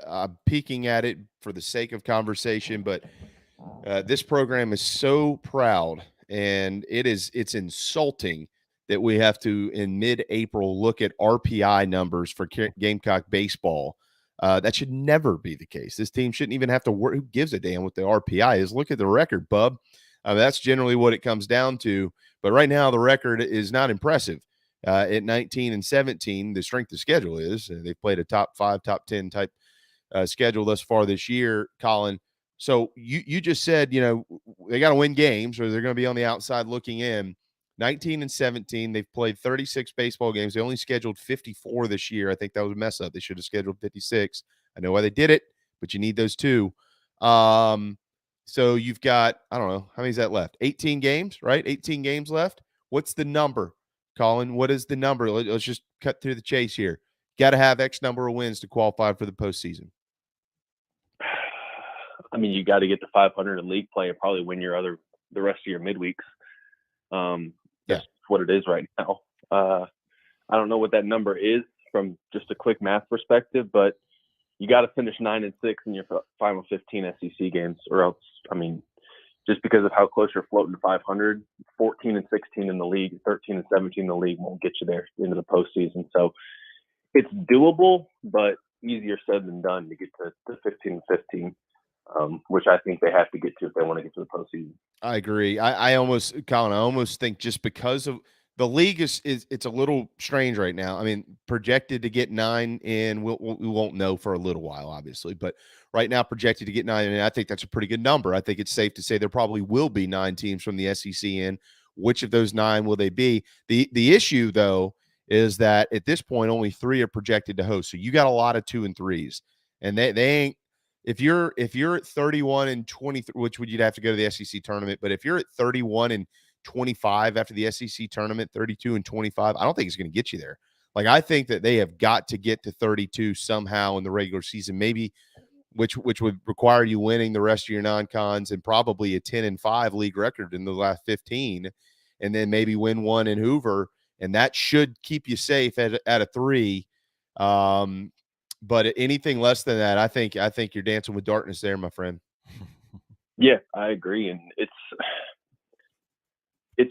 I'm peeking at it for the sake of conversation, but this program is so proud, and it's insulting that we have to, in mid-April, look at RPI numbers for Gamecock baseball. That should never be the case. This team shouldn't even have to worry. Who gives a damn what the RPI is? Look at the record, bub. That's generally what it comes down to. But right now, the record is not impressive. At 19 and 17, the strength of schedule is they've played a top 5, top 10 type schedule thus far this year, Collyn. So you just said, they got to win games or they're going to be on the outside looking in. 19 and 17, they've played 36 baseball games. They only scheduled 54 this year. I think that was a mess up. They should have scheduled 56. I know why they did it, but you need those two. So you've got, I don't know, how many is that left? 18 games, right? 18 games left. What's the number, Collyn? What is the number? Let's just cut through the chase here. Got to have X number of wins to qualify for the postseason. I mean, you got to get to 500 in league play and probably win the rest of your midweeks. That's what it is right now. I don't know what that number is from just a quick math perspective, but you got to finish 9 and 6 in your final 15 SEC games, or else, I mean, just because of how close you're floating to 500, 14 and 16 in the league, 13 and 17 in the league won't get you there into the postseason. So it's doable, but easier said than done to get to 15 and 15. Which I think they have to get to if they want to get to the postseason. I agree. I almost think just because of the league is it's a little strange right now. I mean, projected to get 9 in, we won't know for a little while, obviously, but right now projected to get 9 in. I think that's a pretty good number. I think it's safe to say there probably will be 9 teams from the SEC in. Which of those 9 will they be? The issue though is that at this point only 3 are projected to host. So you got a lot of 2 and 3s, and they ain't. If you're at 31 and 23, which you'd have to go to the SEC tournament, but if you're at 31 and 25 after the SEC tournament, 32 and 25, I don't think it's going to get you there. Like, I think that they have got to get to 32 somehow in the regular season, maybe, which would require you winning the rest of your non-cons and probably a 10-5 league record in the last 15, and then maybe win one in Hoover, and that should keep you safe at a 3. But anything less than that, I think you're dancing with darkness there, my friend. Yeah, I agree. And it's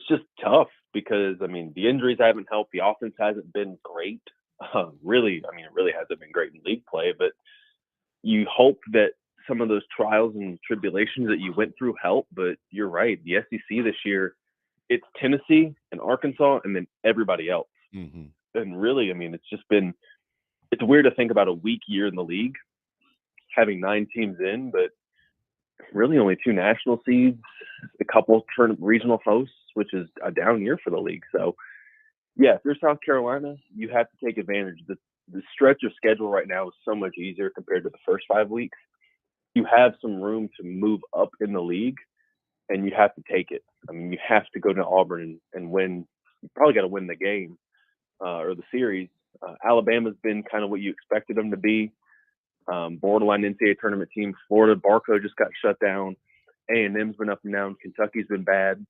just tough because, I mean, the injuries haven't helped. The offense hasn't been great. It really hasn't been great in league play, but you hope that some of those trials and tribulations that you went through help. But you're right. The SEC this year, it's Tennessee and Arkansas and then everybody else. Mm-hmm. And really, I mean, it's weird to think about a weak year in the league, having 9 teams in, but really only 2 national seeds, a couple regional hosts, which is a down year for the league. So, yeah, if you're South Carolina, you have to take advantage. The stretch of schedule right now is so much easier compared to the first 5 weeks. You have some room to move up in the league, and you have to take it. I mean, you have to go to Auburn and win. You probably got to win the game or the series. Alabama's been kind of what you expected them to be. Borderline NCAA tournament team. Florida, Barco just got shut down. A&M's been up and down. Kentucky's been bad.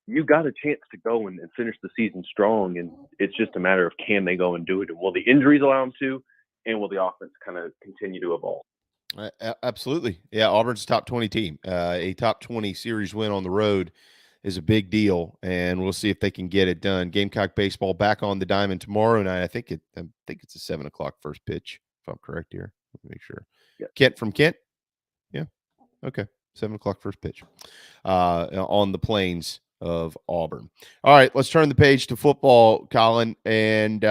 You got a chance to go and finish the season strong, and it's just a matter of can they go and do it, and will the injuries allow them to, and will the offense kind of continue to evolve? Absolutely. Yeah, Auburn's a top 20 team. A top 20 series win on the road is a big deal, and we'll see if they can get it done. Gamecock baseball back on the diamond tomorrow night. I think it's a 7:00 first pitch, if I'm correct here. Let me make sure. Yeah. Kent from Kent? Yeah. Okay. 7:00 first pitch on the plains of Auburn. All right, let's turn the page to football, Collyn. And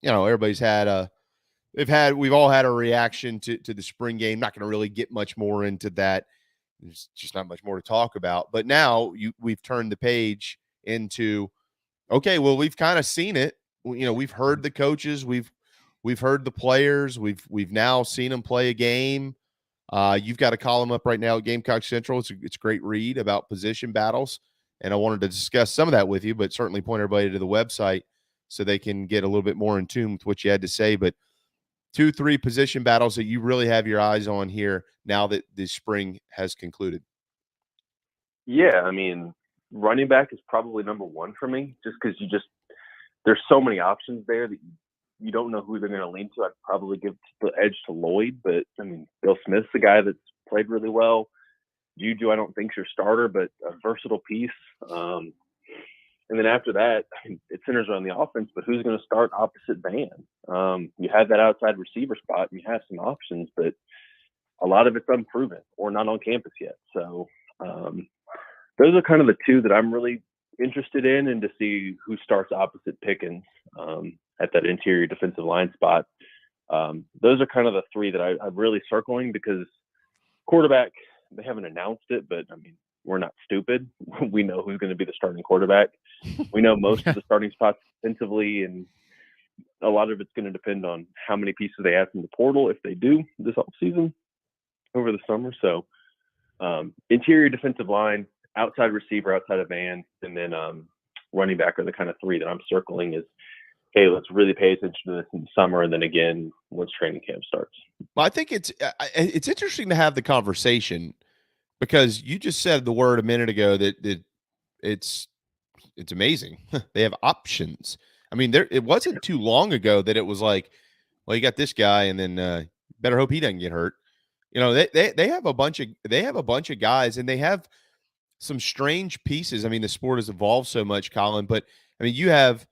everybody's had we've all had a reaction to the spring game. Not going to really get much more into that. There's just not much more to talk about. But now we've turned the page into, okay, well, we've kind of seen it. We've heard the coaches, we've heard the players, we've now seen them play a game. You've got a column up right now at Gamecock Central. It's a great read about position battles, and I wanted to discuss some of that with you, but certainly point everybody to the website so they can get a little bit more in tune with what you had to say. But 2-3 position battles that you really have your eyes on here now that the spring has concluded. Yeah, I mean, running back is probably number 1 for me, just because there's so many options there that you don't know who they're going to lean to. I'd probably give the edge to Lloyd, but I mean, Bill Smith's the guy that's played really well. Juju, I don't think's your starter, but a versatile piece. And then after that, I mean, it centers around the offense, but who's going to start opposite Van? You have that outside receiver spot, and you have some options, but a lot of it's unproven or not on campus yet. So those are kind of the 2 that I'm really interested in, and to see who starts opposite Pickens at that interior defensive line spot. Those are kind of the three that I'm really circling, because quarterback, they haven't announced it, but I mean, we're not stupid. We know who's going to be the starting quarterback. We know most of the starting spots defensively, and a lot of it's going to depend on how many pieces they have from the portal, if they do this offseason over the summer. So interior defensive line, outside receiver, outside of Van, and then running back are the kind of three that I'm circling is, hey, let's really pay attention to this in the summer, and then again once training camp starts. Well, I think it's interesting to have the conversation, because you just said the word a minute ago that it's amazing. They have options. I mean, it wasn't too long ago that it was like, well, you got this guy, and then better hope he doesn't get hurt. You know, they have a bunch of guys, and they have some strange pieces. I mean, the sport has evolved so much, Collyn, but I mean, you have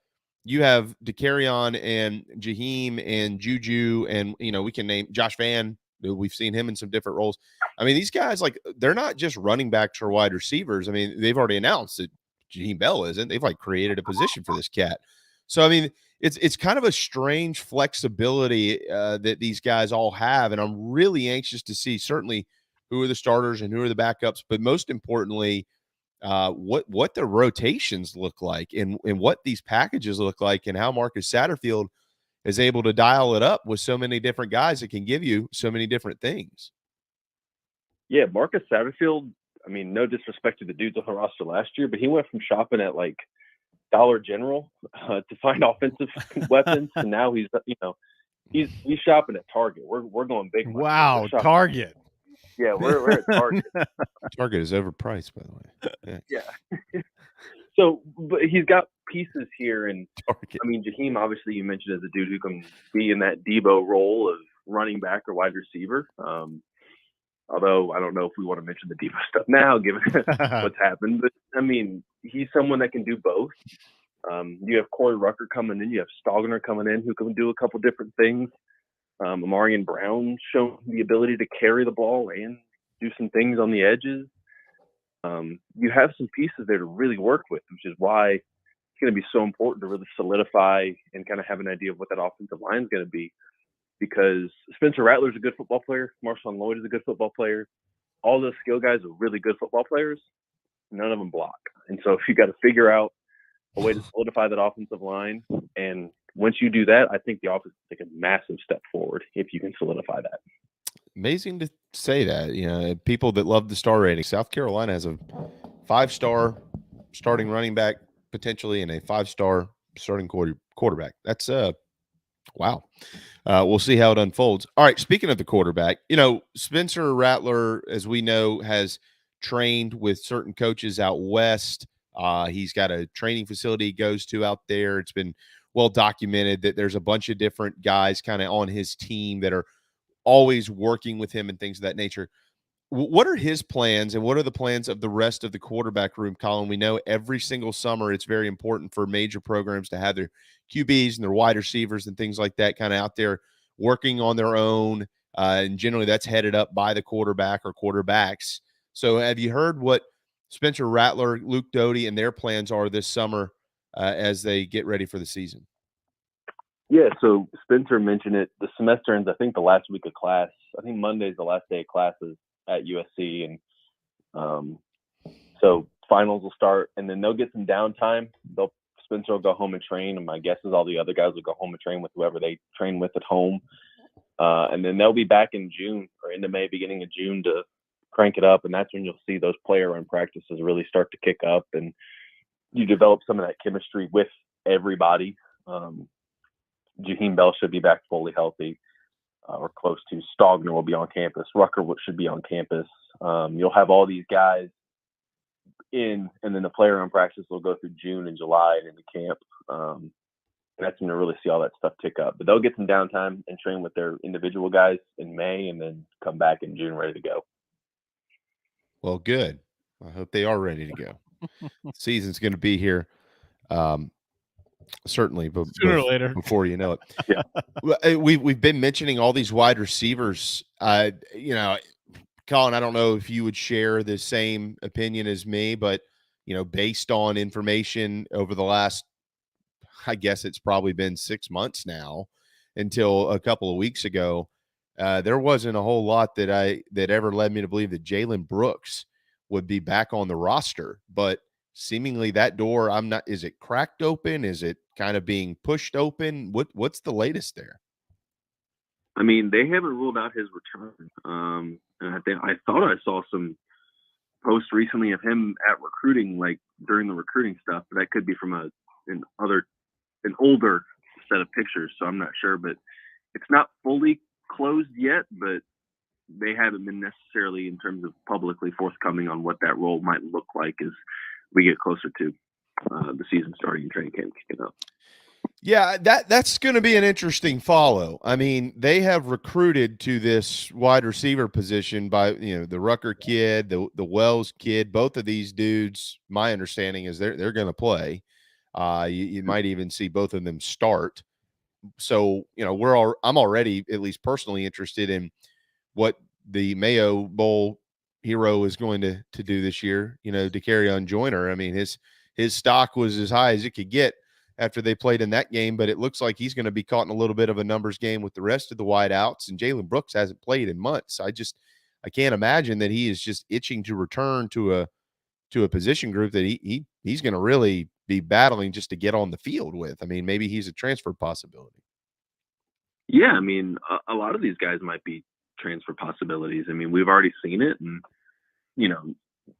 DeCarrion and Jaheim and Juju, and we can name Josh Van. We've seen him in some different roles. I mean, these guys, like, they're not just running backs or wide receivers. I mean, they've already announced that Jaheim Bell isn't. They've like created a position for this cat. So I mean, it's kind of a strange flexibility that these guys all have, and I'm really anxious to see certainly who are the starters and who are the backups, but most importantly, what the rotations look like, and what these packages look like, and how Marcus Satterfield is able to dial it up with so many different guys that can give you so many different things. Yeah, Marcus Satterfield, I mean, no disrespect to the dudes on the roster last year, but he went from shopping at like Dollar General to find offensive weapons, and now he's shopping at Target. We're going big. Wow, Target. Yeah, we're at Target. Target is overpriced, by the way. Yeah. So, but he's got pieces here, and Target. I mean, Jaheim, obviously, you mentioned as a dude who can be in that Debo role of running back or wide receiver. Although I don't know if we want to mention the Debo stuff now, given what's happened. But I mean, he's someone that can do both. You have Cory Rucker coming in. You have Stogner coming in, who can do a couple different things. Amarian Brown shown the ability to carry the ball and do some things on the edges. You have some pieces there to really work with, which is why it's going to be so important to really solidify and kind of have an idea of what that offensive line is going to be. Because Spencer Rattler is a good football player. Marshawn Lloyd is a good football player. All those skill guys are really good football players. None of them block. And so if you got to figure out a way to solidify that offensive line, and once you do that, I think the offense will take a massive step forward if you can solidify that. Amazing to say that. People that love the star rating, South Carolina has a 5-star starting running back potentially and a 5-star starting quarterback. That's wow. We'll see how it unfolds. All right. Speaking of the quarterback, Spencer Rattler, as we know, has trained with certain coaches out west. He's got a training facility he goes to out there. It's been well documented that there's a bunch of different guys kind of on his team that are always working with him and things of that nature. What are his plans, and what are the plans of the rest of the quarterback room, Collyn? We know every single summer it's very important for major programs to have their QBs and their wide receivers and things like that kind of out there working on their own. And generally that's headed up by the quarterback or quarterbacks. So have you heard what Spencer Rattler, Luke Doty, and their plans are this summer as they get ready for the season? Yeah, so Spencer mentioned it. The semester ends, I think, the last week of class. I think Monday's the last day of classes at USC, and so finals will start, and then they'll get some downtime. Spencer will go home and train, and my guess is all the other guys will go home and train with whoever they train with at home, and then they'll be back in June or into May, beginning of June, to crank it up, and that's when you'll see those player run practices really start to kick up, and you develop some of that chemistry with everybody. Jaheim Bell should be back fully healthy. Or close to. Stogner will be on campus. Rucker should be on campus. You'll have all these guys in, and then the player run practice will go through June and July and into camp. That's when you really see all that stuff tick up. But they'll get some downtime and train with their individual guys in May, and then come back in June ready to go. Well, good. I hope they are ready to go. Season's going to be here. Certainly, but sooner or later, before you know it. Yeah, we've been mentioning all these wide receivers. Collyn, I don't know if you would share the same opinion as me, but based on information over the last, I guess it's probably been 6 months now, until a couple of weeks ago, there wasn't a whole lot that ever led me to believe that Jalen Brooks would be back on the roster. But seemingly that door, is it cracked open? Is it kind of being pushed open? What's the latest there? I mean, they haven't ruled out his return. And I thought I saw some posts recently of him at recruiting, like during the recruiting stuff, but that could be from an older set of pictures. So I'm not sure, but it's not fully closed yet, but they haven't been necessarily in terms of publicly forthcoming on what that role might look like as we get closer to the season starting and training camp kicking up. Yeah, that's going to be an interesting follow. I mean, they have recruited to this wide receiver position by, the Rucker kid, the Wells kid. Both of these dudes, my understanding is they're going to play. You might even see both of them start. So, I'm already at least personally interested in what the Mayo Bowl hero is going to do this year, to carry on Joyner. I mean, his stock was as high as it could get after they played in that game, but it looks like he's going to be caught in a little bit of a numbers game with the rest of the wideouts, and Jalen Brooks hasn't played in months. I can't imagine that he is just itching to return to a position group that he's going to really be battling just to get on the field with. I mean, maybe he's a transfer possibility. Yeah, I mean, a lot of these guys might be transfer possibilities. I mean, we've already seen it, and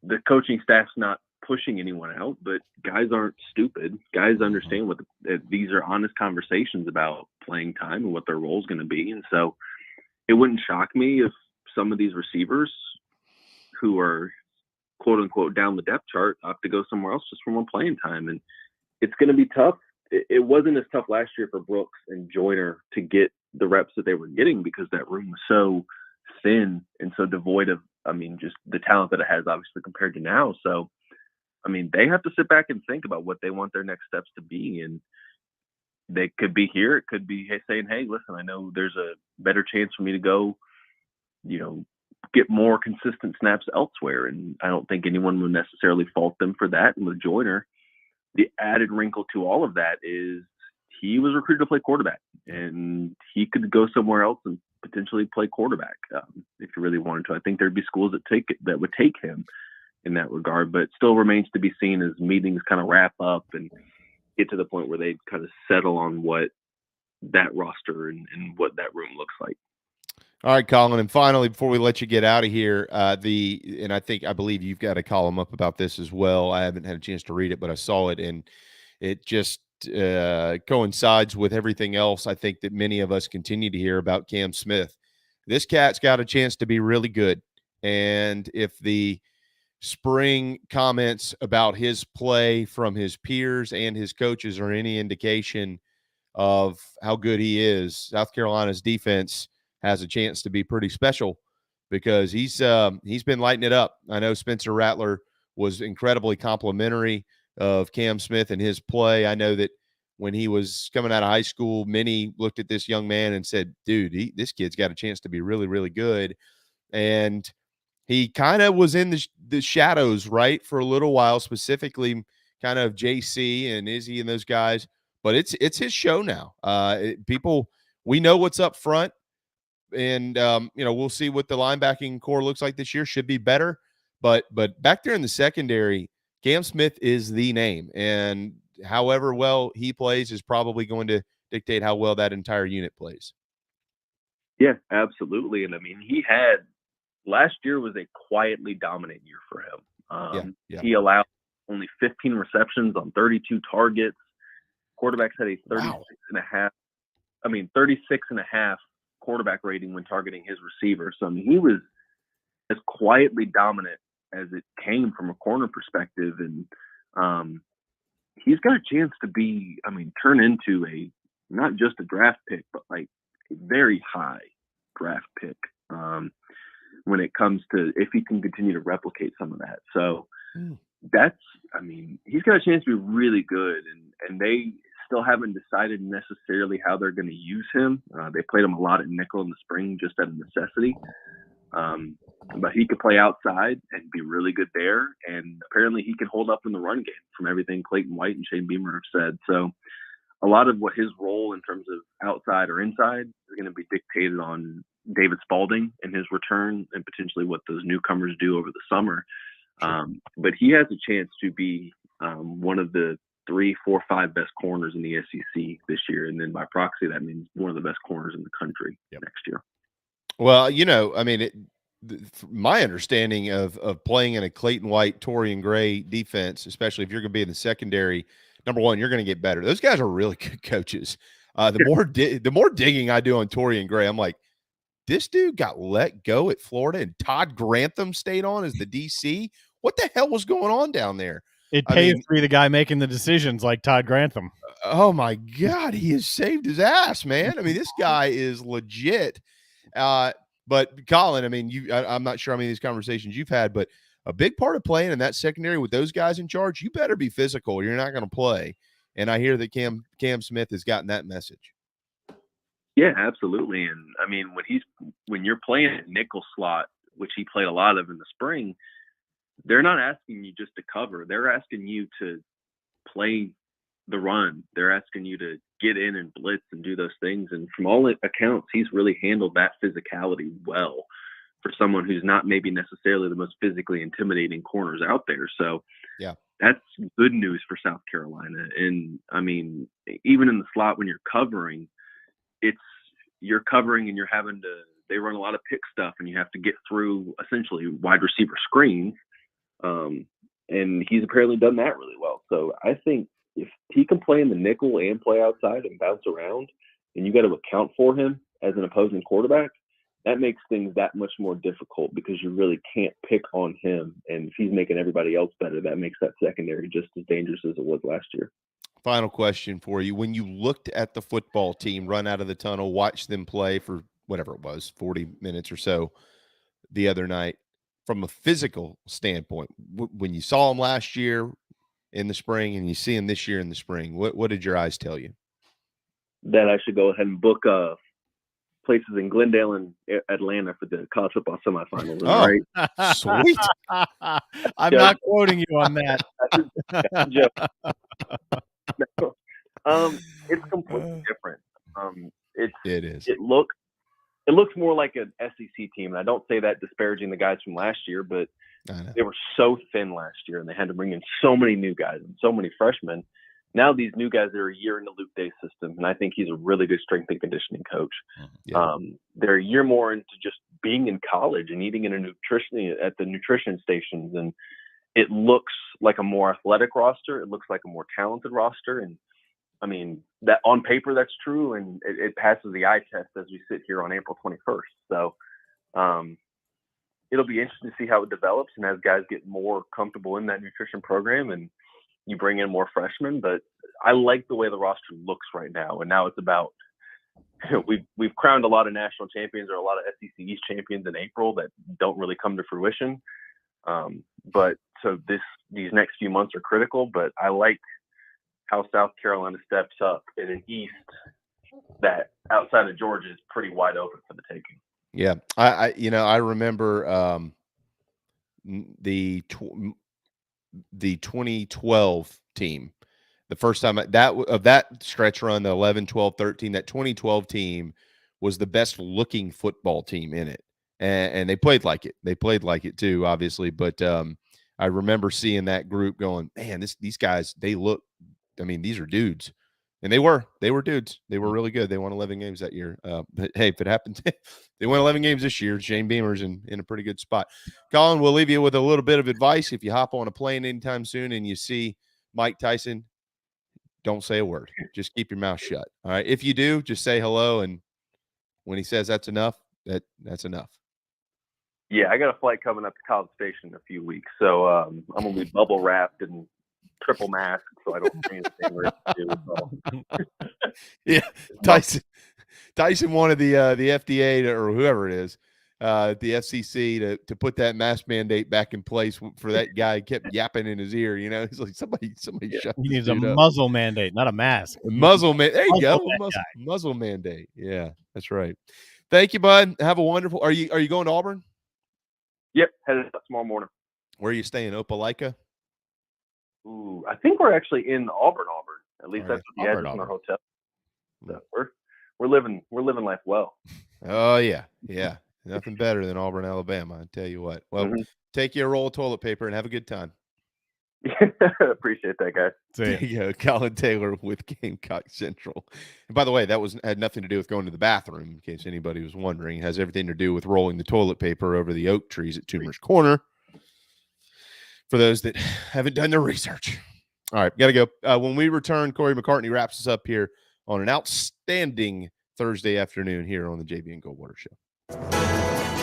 the coaching staff's not pushing anyone out, but guys aren't stupid. Guys understand these are honest conversations about playing time and what their role is going to be. And so it wouldn't shock me if some of these receivers who are quote unquote down the depth chart opt to go somewhere else just for more playing time. And it's going to be tough. It wasn't as tough last year for Brooks and Joyner to get the reps that they were getting because that room was so thin and so devoid of, just the talent that it has obviously compared to now. So, they have to sit back and think about what they want their next steps to be. And they could be here. It could be saying, hey, listen, I know there's a better chance for me to go, get more consistent snaps elsewhere. And I don't think anyone would necessarily fault them for that. And with Joyner, the added wrinkle to all of that is he was recruited to play quarterback, and he could go somewhere else and potentially play quarterback if he really wanted to. I think there'd be schools that would take him in that regard, but it still remains to be seen as meetings kind of wrap up and get to the point where they kind of settle on what that roster and what that room looks like. All right, Collyn, and finally, before we let you get out of here, I believe you've got a column up about this as well. I haven't had a chance to read it, but I saw it, and it just coincides with everything else I think that many of us continue to hear about Cam Smith. This cat's got a chance to be really good, and if the spring comments about his play from his peers and his coaches are any indication of how good he is, South Carolina's defense has a chance to be pretty special because he's been lighting it up. I know Spencer Rattler was incredibly complimentary of Cam Smith and his play. I know that when he was coming out of high school, many looked at this young man and said, dude, this kid's got a chance to be really, really good. And he kind of was in the shadows, right, for a little while, specifically kind of JC and Izzy and those guys. But it's his show now. We know what's up front, and we'll see what the linebacking core looks like this year. Should be better, but back there in the secondary, Cam Smith is the name, and however well he plays is probably going to dictate how well that entire unit plays. Yeah, absolutely. And last year was a quietly dominant year for him. He allowed only 15 receptions on 32 targets. Quarterbacks had a 36.5 quarterback rating when targeting his receiver. So, he was as quietly dominant as it came from a corner perspective. And he's got a chance to turn into not just a draft pick, but like a very high draft pick. When it comes to if he can continue to replicate some of that. So he's got a chance to be really good, and they still haven't decided necessarily how they're going to use him. They played him a lot at nickel in the spring just out of necessity. But he could play outside and be really good there. And apparently he can hold up in the run game from everything Clayton White and Shane Beamer have said. So a lot of what his role in terms of outside or inside is going to be dictated on David Spalding and his return and potentially what those newcomers do over the summer. But he has a chance to be one of the 3, 4, 5 best corners in the SEC this year. And then by proxy, that means one of the best corners in the country next year. Well, I mean, my understanding of playing in a Clayton White, Torian Gray defense, especially if you're going to be in the secondary, number one, you're going to get better. Those guys are really good coaches. The more digging I do on Torian Gray, I'm like, this dude got let go at Florida and Todd Grantham stayed on as the DC. What the hell was going on down there? It pays to be the guy making the decisions like Todd Grantham. Oh, my God. He has saved his ass, man. I mean, this guy is legit. But, Collyn, I mean, I'm not sure how many of these conversations you've had, but a big part of playing in that secondary with those guys in charge, you better be physical. You're not going to play. And I hear that Cam Smith has gotten that message. Yeah, absolutely. And, I mean, when you're playing at nickel slot, which he played a lot of in the spring, they're not asking you just to cover. They're asking you to play the run. They're asking you to get in and blitz and do those things. And from all accounts, he's really handled that physicality well for someone who's not maybe necessarily the most physically intimidating corners out there. So yeah, that's good news for South Carolina. And I mean, even in the slot when you're covering, you're covering and you're having to, they run a lot of pick stuff and you have to get through essentially wide receiver screens. And he's apparently done that really well. So I think if he can play in the nickel and play outside and bounce around, and you got to account for him as an opposing quarterback, that makes things that much more difficult because you really can't pick on him. And if he's making everybody else better, that makes that secondary just as dangerous as it was last year. Final question for you. When you looked at the football team run out of the tunnel, watch them play for whatever it was, 40 minutes or so the other night, from a physical standpoint, when you saw them last year in the spring and you see them this year in the spring, what did your eyes tell you? That I should go ahead and book places in Glendale and Atlanta for the college football semifinals. Right? Sweet. I'm not quoting you on that. It's completely different. It is. It looks more like an SEC team, and I don't say that disparaging the guys from last year, but they were so thin last year, and they had to bring in so many new guys and so many freshmen. Now these new guys are a year in the Luke Day system, and I think he's a really good strength and conditioning coach. Yeah. They're a year more into just being in college and eating in at the nutrition stations, and it looks like a more athletic roster. It looks like a more talented roster, and I mean that on paper that's true, and it passes the eye test as we sit here on April 21st. So it'll be interesting to see how it develops, and as guys get more comfortable in that nutrition program, and you bring in more freshmen. But I like the way the roster looks right now, and now it's about we've crowned a lot of national champions or a lot of SEC East champions in April that don't really come to fruition. But so these next few months are critical. But I like how South Carolina steps up in an East that outside of Georgia is pretty wide open for the taking. Yeah, I remember the 2012 team. The first time that stretch run, the 11, 12, 13, that 2012 team was the best looking football team in it. And they played like it. They played like it too, obviously. But I remember seeing that group going, man, these guys, they look, I mean, these are dudes. And they were dudes. They were really good. They won 11 games that year. But hey, if it happens, they won 11 games this year. Shane Beamer's in a pretty good spot. Collyn, we'll leave you with a little bit of advice. If you hop on a plane anytime soon and you see Mike Tyson, don't say a word. Just keep your mouth shut. All right. If you do, just say hello. And when he says that's enough, that's enough. Yeah, I got a flight coming up to College Station in a few weeks. So I'm going to be bubble wrapped and triple masked so I don't bring anything. Yeah, Tyson wanted the FDA or whoever it is, the FCC to put that mask mandate back in place for that guy who kept yapping in his ear. You know, he's like somebody shut. He needs a muzzle mandate, not a mask. A muzzle mandate. There you go. Muzzle mandate. Yeah, that's right. Thank you, bud. Have a wonderful. Are you going to Auburn? Yep, headed out tomorrow morning. Where are you staying? Opelika? Ooh, I think we're actually in Auburn. At least that's what the address in our hotel. So we're living life well. Oh yeah. Nothing better than Auburn, Alabama. I tell you what. Well, take you a roll of toilet paper and have a good time. Appreciate that, guys. There you go, Collyn Taylor with Gamecock Central. And by the way, that had nothing to do with going to the bathroom, in case anybody was wondering. It has everything to do with rolling the toilet paper over the oak trees at Toomer's Corner. For those that haven't done their research. All right, got to go. When we return, Cory McCartney wraps us up here on an outstanding Thursday afternoon here on the JB and Goldwater Show.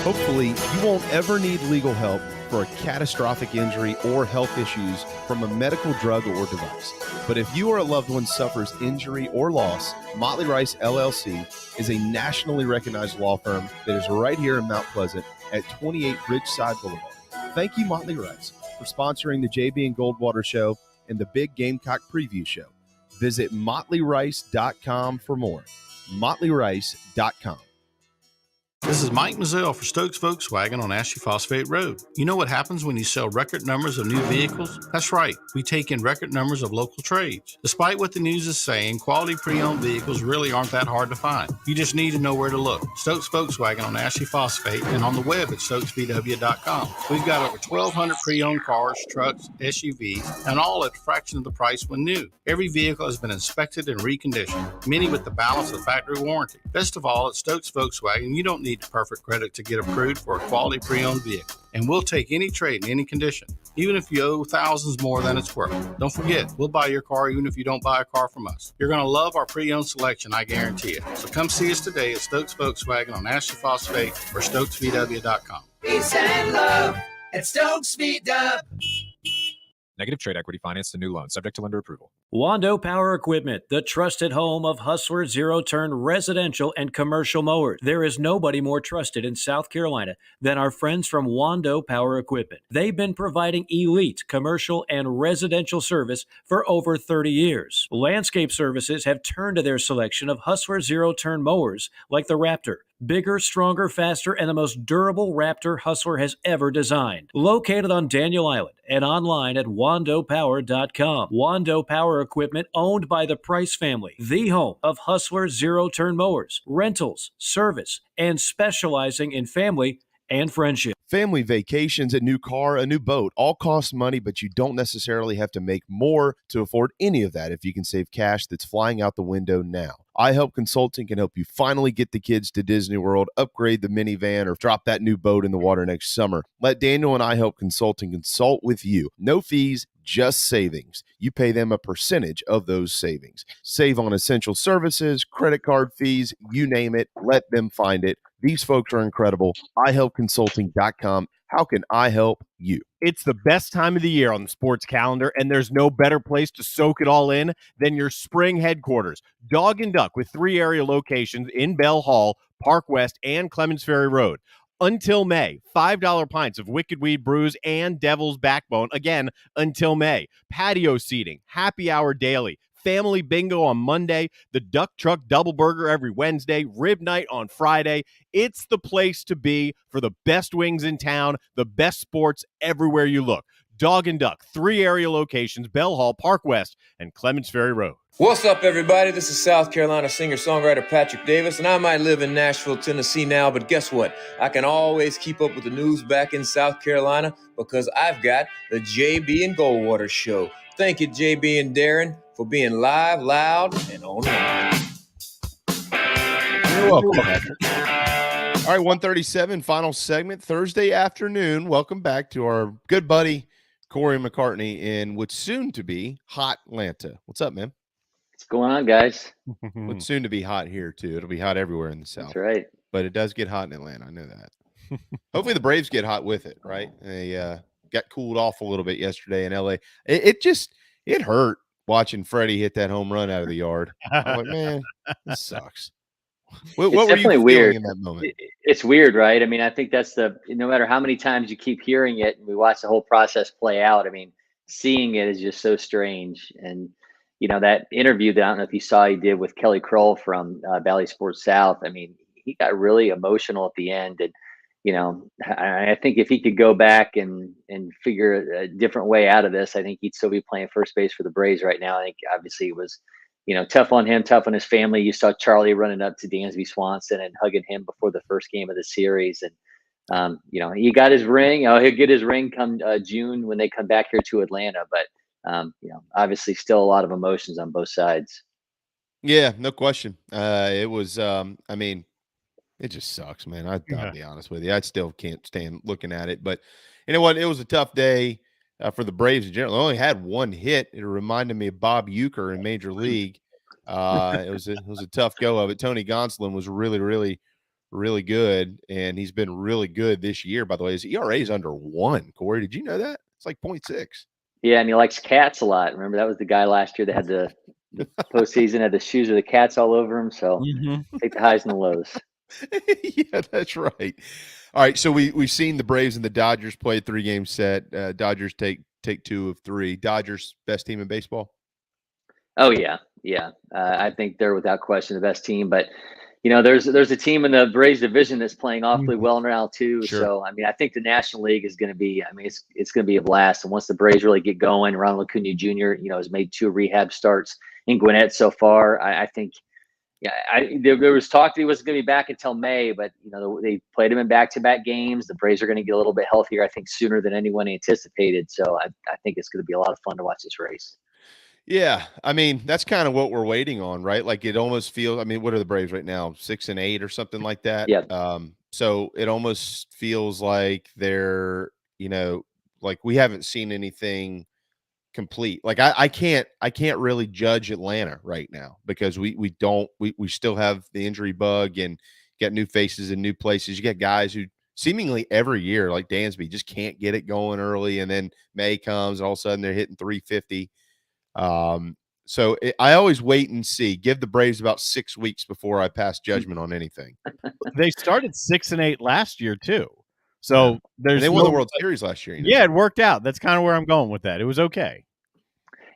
Hopefully, you won't ever need legal help for a catastrophic injury or health issues from a medical drug or device. But if you or a loved one suffers injury or loss, Motley Rice LLC is a nationally recognized law firm that is right here in Mount Pleasant at 28 Ridgeside Boulevard. Thank you, Motley Rice, for sponsoring the JB and Goldwater Show and the Big Gamecock Preview Show. Visit motleyrice.com for more. motleyrice.com. This is Mike Mizell for Stokes Volkswagen on Ashley Phosphate Road. You know what happens when you sell record numbers of new vehicles? That's right. We take in record numbers of local trades. Despite what the news is saying, quality pre-owned vehicles really aren't that hard to find. You just need to know where to look. Stokes Volkswagen on Ashley Phosphate and on the web at stokesvw.com. We've got over 1,200 pre-owned cars, trucks, SUVs, and all at a fraction of the price when new. Every vehicle has been inspected and reconditioned, many with the balance of factory warranty. Best of all, at Stokes Volkswagen, you don't need perfect credit to get approved for a quality pre-owned vehicle. And we'll take any trade in any condition, even if you owe thousands more than it's worth. Don't forget, we'll buy your car even if you don't buy a car from us. You're going to love our pre-owned selection, I guarantee it. So come see us today at Stokes Volkswagen on Ashley Phosphate or stokesvw.com. Peace and love at Stokes VW. Negative trade equity financed a new loan subject to lender approval. Wando Power Equipment, the trusted home of Hustler zero-turn residential and commercial mowers. There is nobody more trusted in South Carolina than our friends from Wando Power Equipment. They've been providing elite commercial and residential service for over 30 years. Landscape Services have turned to their selection of Hustler zero-turn mowers like the Raptor. Bigger, stronger, faster, and the most durable Raptor Hustler has ever designed. Located on Daniel Island and online at wandopower.com. Wando Power Equipment, owned by the Price family, the home of Hustler zero-turn mowers, rentals, service, and specializing in family and friendship. Family vacations, a new car, a new boat, all cost money, but you don't necessarily have to make more to afford any of that if you can save cash that's flying out the window now. iHelp Consulting can help you finally get the kids to Disney World, upgrade the minivan, or drop that new boat in the water next summer. Let Daniel and iHelp Consulting consult with you. No fees, just savings. You pay them a percentage of those savings. Save on essential services, credit card fees, you name it. Let them find it. These folks are incredible. iHelpConsulting.com. How can I help you? It's the best time of the year on the sports calendar, and there's no better place to soak it all in than your spring headquarters. Dog and Duck, with 3 area locations in Bell Hall, Park West, and Clemens Ferry Road. Until May, $5 pints of Wicked Weed Brews and Devil's Backbone. Again, until May. Patio seating, happy hour daily. Family bingo on Monday, the Duck Truck Double Burger every Wednesday, Rib Night on Friday. It's the place to be for the best wings in town, the best sports everywhere you look. Dog and Duck, 3 area locations, Bell Hall, Park West, and Clemens Ferry Road. What's up, everybody? This is South Carolina singer-songwriter Patrick Davis, and I might live in Nashville, Tennessee now, but guess what? I can always keep up with the news back in South Carolina because I've got the JB and Goldwater Show. Thank you, JB and Darren, for being live, loud, and online. You're welcome, Patrick. All right, 137, final segment, Thursday afternoon. Welcome back to our good buddy, Rory McCilroy, in what's soon to be hot Atlanta. What's up, man? What's going on, guys? What's soon to be hot here, too. It'll be hot everywhere in the South. That's right. But it does get hot in Atlanta. I know that. Hopefully the Braves get hot with it, right? They got cooled off a little bit yesterday in L.A. It hurt watching Freddie hit that home run out of the yard. I'm like, man, this sucks. What were you feeling weird in that moment? It's weird, right? I mean, I think that's no matter how many times you keep hearing it and we watch the whole process play out, I mean, seeing it is just so strange. And, you know, that interview that I don't know if you saw he did with Kelly Kroll from Bally Sports South, I mean, he got really emotional at the end. And, I think if he could go back and figure a different way out of this, I think he'd still be playing first base for the Braves right now. I think obviously it was, tough on him, tough on his family. You saw Charlie running up to Dansby Swanson and hugging him before the first game of the series. And, he got his ring. He'll get his ring come June when they come back here to Atlanta. But, obviously still a lot of emotions on both sides. Yeah, no question. It was, it just sucks, man. I'll be honest with you. I still can't stand looking at it. But you know what? It was a tough day for the Braves in general. They only had one hit. It reminded me of Bob Uecker in Major League. It was a tough go of it. Tony Gonsolin was really, really, really good, and he's been really good this year. By the way, his ERA is under 1. Corey, did you know that? It's like 0.6. Yeah, and he likes cats a lot. Remember, that was the guy last year that had the postseason, had the shoes of the cats all over him. So take the highs and the lows. Yeah, that's right. All right, so we've seen the Braves and the Dodgers play a 3-game set. Dodgers take 2 of 3. Dodgers best team in baseball. Oh yeah. I think they're without question the best team. But there's a team in the Braves division that's playing awfully well now too. Sure. So I think the National League is going to be. It's going to be a blast. And once the Braves really get going, Ronald Acuna Jr. Has made 2 rehab starts in Gwinnett so far. I think. Yeah, there was talk that he wasn't going to be back until May, but they played him in back-to-back games. The Braves are going to get a little bit healthier, I think, sooner than anyone anticipated. So I think it's going to be a lot of fun to watch this race. Yeah, that's kind of what we're waiting on, right? Like it almost feels. What are the Braves right now? 6 and 8 or something like that. Yeah. So it almost feels like they're, like we haven't seen anything complete. Like I can't really judge Atlanta right now because we still have the injury bug and got new faces in new places. You got guys who seemingly every year, like Dansby, just can't get it going early, and then May comes and all of a sudden they're hitting 350. I always wait and see. Give the Braves about 6 weeks before I pass judgment on anything. They started 6 and 8 last year too. So they won the World Series last year. Yeah, it worked out. That's kind of where I'm going with that. It was okay.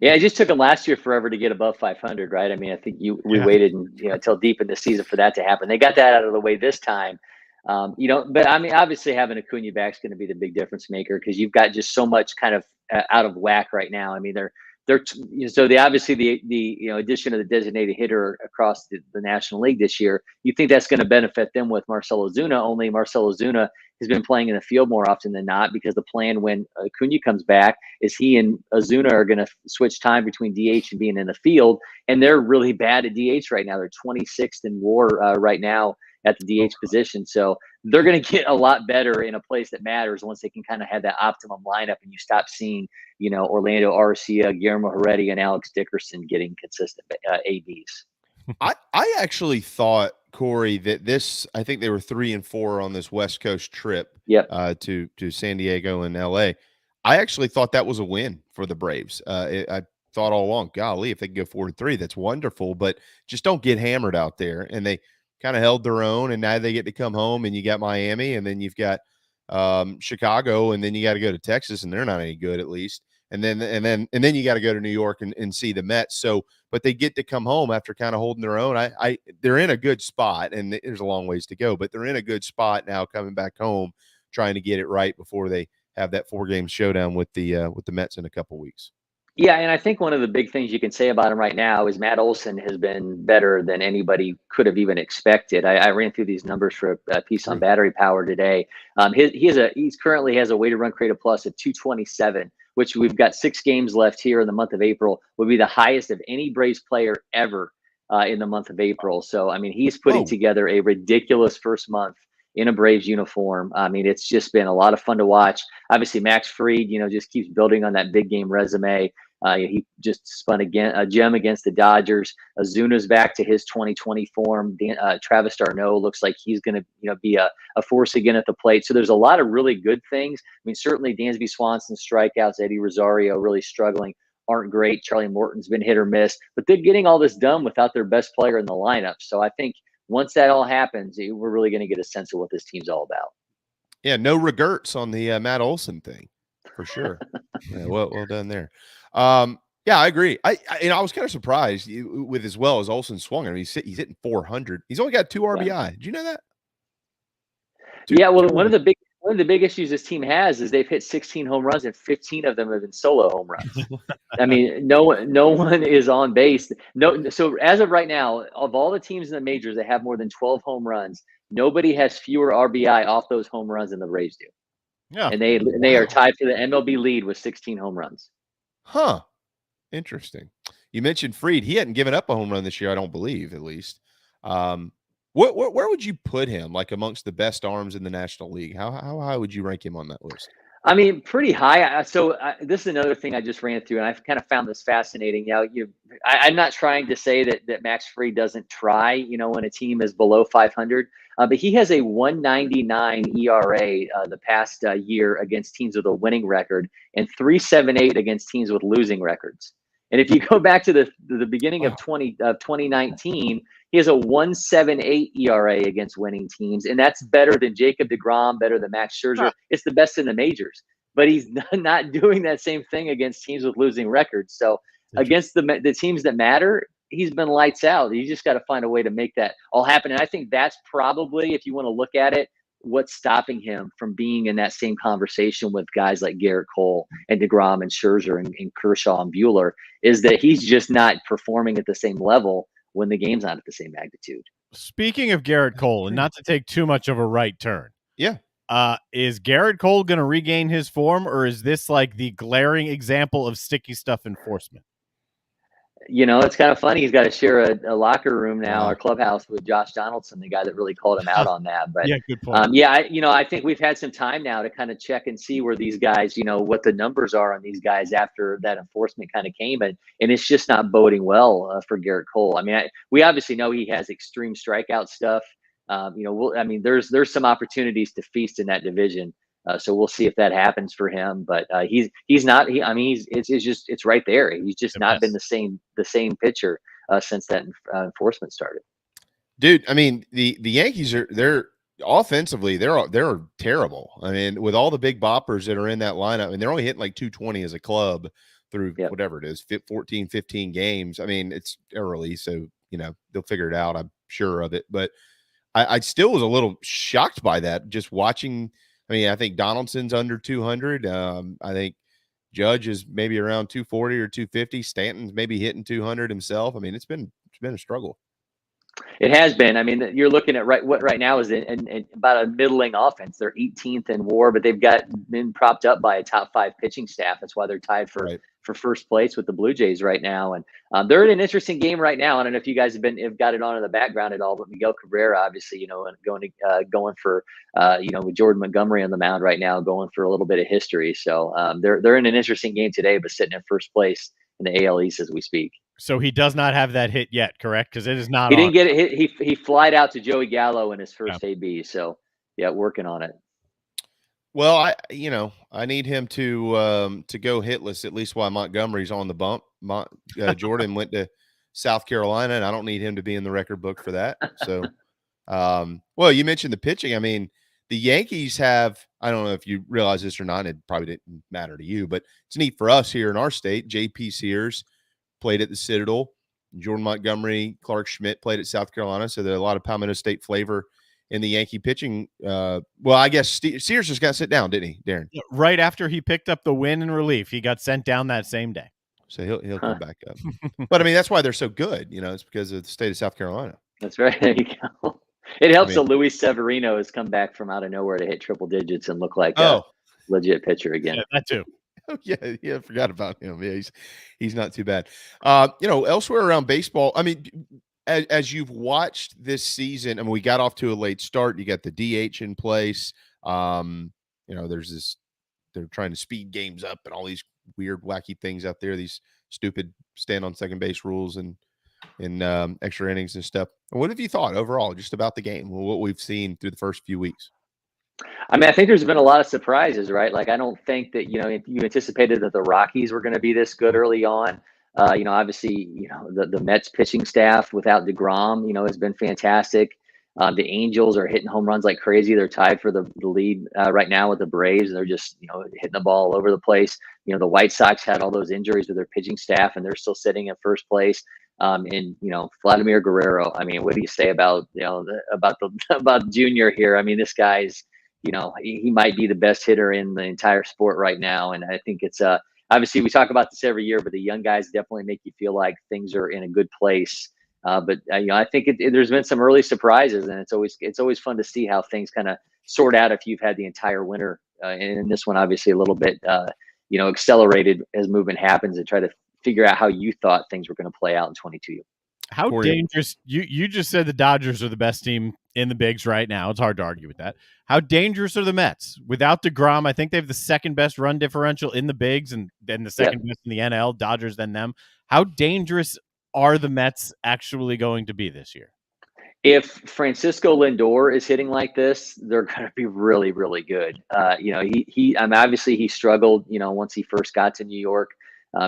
Yeah, it just took them last year forever to get above 500, right? I think we waited until deep in the season for that to happen. They got that out of the way this time. But obviously having Acuna back is going to be the big difference maker because you've got just so much kind of out of whack right now. Obviously the addition of the designated hitter across the National League this year, you think that's going to benefit them with Marcell Ozuna. Only Marcell Ozuna has been playing in the field more often than not because the plan when Acuna comes back is he and Ozuna are going to switch time between DH and being in the field, and they're really bad at DH right now. They're 26th in WAR right now at the DH position. So they're going to get a lot better in a place that matters once they can kind of have that optimum lineup and you stop seeing, Orlando Arcia, Guillermo Heredia, and Alex Dickerson getting consistent ABs. I actually thought, Corey, that I think they were 3 and 4 on this West Coast trip to San Diego and LA. I actually thought that was a win for the Braves. I thought all along, golly, if they can go 4-3, that's wonderful, but just don't get hammered out there. And they kind of held their own, and now they get to come home, and you got Miami, and then you've got Chicago, and then you got to go to Texas, and they're not any good at least. And then you got to go to New York and see the Mets. So, but they get to come home after kind of holding their own. They're in a good spot, and there's a long ways to go, but they're in a good spot now coming back home, trying to get it right before they have that 4-game showdown with the Mets in a couple weeks. Yeah, and I think one of the big things you can say about him right now is Matt Olson has been better than anybody could have even expected. I ran through these numbers for a piece on battery power today. He currently has a weighted run created plus of 227, which we've got 6 games left here in the month of April, would be the highest of any Braves player ever in the month of April. So, he's putting together a ridiculous first month in a Braves uniform. It's just been a lot of fun to watch. Obviously, Max Fried, just keeps building on that big game resume. He just spun a gem against the Dodgers. Ozuna's back to his 2020 form. Travis d'Arnaud looks like he's going to be a force again at the plate. So there's a lot of really good things. Certainly Dansby Swanson's strikeouts, Eddie Rosario really struggling, aren't great. Charlie Morton's been hit or miss, but they're getting all this done without their best player in the lineup. So I think once that all happens, we're really going to get a sense of what this team's all about. Yeah, no regrets on the Matt Olson thing, for sure. Yeah, well done there. Yeah, I agree. I was kind of surprised with as well as Olson swung. He's hitting 400. He's only got 2 RBI. Did you know that? Yeah, well, one of the big issues this team has is they've hit 16 home runs and 15 of them have been solo home runs. I mean, no one is on base. No, so as of right now, of all the teams in the majors that have more than 12 home runs, nobody has fewer RBI off those home runs than the Braves do. Yeah, and they are tied for the MLB lead with 16 home runs. Huh. Interesting. You mentioned Fried. He hadn't given up a home run this year, I don't believe, at least. Where would you put him, like amongst the best arms in the National League? How high would you rank him on that list? I mean, pretty high. So this is another thing I just ran through, and I've kind of found this fascinating. I'm not trying to say that Max Fried doesn't try, when a team is below 500, but he has a 1.99 ERA the past year against teams with a winning record and 3.78 against teams with losing records. And if you go back to the beginning of 2019, he has a 1.78 ERA against winning teams, and that's better than Jacob deGrom, better than Max Scherzer. It's the best in the majors, but he's not doing that same thing against teams with losing records. So against the teams that matter, he's been lights out. You just got to find a way to make that all happen. And I think that's probably, if you want to look at it, what's stopping him from being in that same conversation with guys like Garrett Cole and deGrom and Scherzer and Kershaw and Buehler, is that he's just not performing at the same level when the game's not at the same magnitude. Speaking of Garrett Cole, and not to take too much of a right turn. Yeah. Is Garrett Cole going to regain his form, or is this like the glaring example of sticky stuff enforcement? It's kind of funny. He's got to share a locker room now, or clubhouse, with Josh Donaldson, the guy that really called him out on that. But yeah, good point. I think we've had some time now to kind of check and see where these guys, what the numbers are on these guys after that enforcement kind of came, and it's just not boding well for Garrett Cole. I mean, we obviously know he has extreme strikeout stuff. There's some opportunities to feast in that division. So we'll see if that happens for him, but he's not. It's right there. He's just not been the same pitcher since that enforcement started. Dude, I mean the Yankees they're offensively they're terrible. I mean, with all the big boppers that are in that lineup, and they're only hitting like 220 as a club through whatever it is, 14, 15 games. I mean, it's early, so they'll figure it out. I'm sure of it, but I still was a little shocked by that just watching. I mean, I think Donaldson's under 200. I think Judge is maybe around 240 or 250. Stanton's maybe hitting 200 himself. I mean, it's been a struggle. It has been. I mean, you're looking at right now is about a middling offense. They're 18th in WAR, but they've been propped up by a top 5 pitching staff. That's why they're tied for first place with the Blue Jays right now. And they're in an interesting game right now. I don't know if you guys have got it on in the background at all, but Miguel Cabrera, obviously, going for with Jordan Montgomery on the mound right now, going for a little bit of history. So they're in an interesting game today, but sitting in first place in the AL East as we speak. So he does not have that hit yet, correct? Because it is not. He didn't get it. He flied out to Joey Gallo in his first AB. So working on it. Well, I need him to go hitless at least while Montgomery's on the bump. Jordan went to South Carolina, and I don't need him to be in the record book for that. So, well, you mentioned the pitching. I mean, the Yankees have, I don't know if you realize this or not, it probably didn't matter to you, but it's neat for us here in our state. J.P. Sears played at the Citadel. Jordan Montgomery, Clark Schmidt played at South Carolina. So there's a lot of Palmetto State flavor in the Yankee pitching. Well, I guess Sears just got sit down, didn't he, Darren? Right after he picked up the win in relief, he got sent down that same day. So he'll come back up. But I mean, that's why they're so good. It's because of the state of South Carolina. That's right. There you go. It helps that Luis Severino has come back from out of nowhere to hit triple digits and look like a legit pitcher again. Yeah, that too. Yeah, I forgot about him. Yeah, he's not too bad. Elsewhere around baseball, I mean, as you've watched this season, I mean, we got off to a late start. You got the DH in place. There's this, they're trying to speed games up and all these weird, wacky things out there, these stupid stand on second base rules and extra innings and stuff. What have you thought overall just about the game, what we've seen through the first few weeks? I mean, I think there's been a lot of surprises, right? Like, I don't think that, if you anticipated that the Rockies were going to be this good early on, obviously, the Mets pitching staff without deGrom, has been fantastic. The Angels are hitting home runs like crazy. They're tied for the lead right now with the Braves, and they're just, hitting the ball all over the place. The White Sox had all those injuries with their pitching staff, and they're still sitting in first place. And Vladimir Guerrero. I mean, what do you say about about Junior here? I mean, this guy's he might be the best hitter in the entire sport right now. And I think it's obviously we talk about this every year, but the young guys definitely make you feel like things are in a good place. But I think there's been some early surprises, and it's always fun to see how things kind of sort out if you've had the entire winter. And this one obviously a little bit accelerated as movement happens, and try to figure out how you thought things were going to play out in 22. How dangerous you just said the Dodgers are the best team in the bigs right now. It's hard to argue with that. How dangerous are the Mets? Without DeGrom, I think they have the second best run differential in the bigs and then the second best in the NL, Dodgers then them. How dangerous are the Mets actually going to be this year? If Francisco Lindor is hitting like this, they're going to be really, really good. Obviously he struggled, once he first got to New York,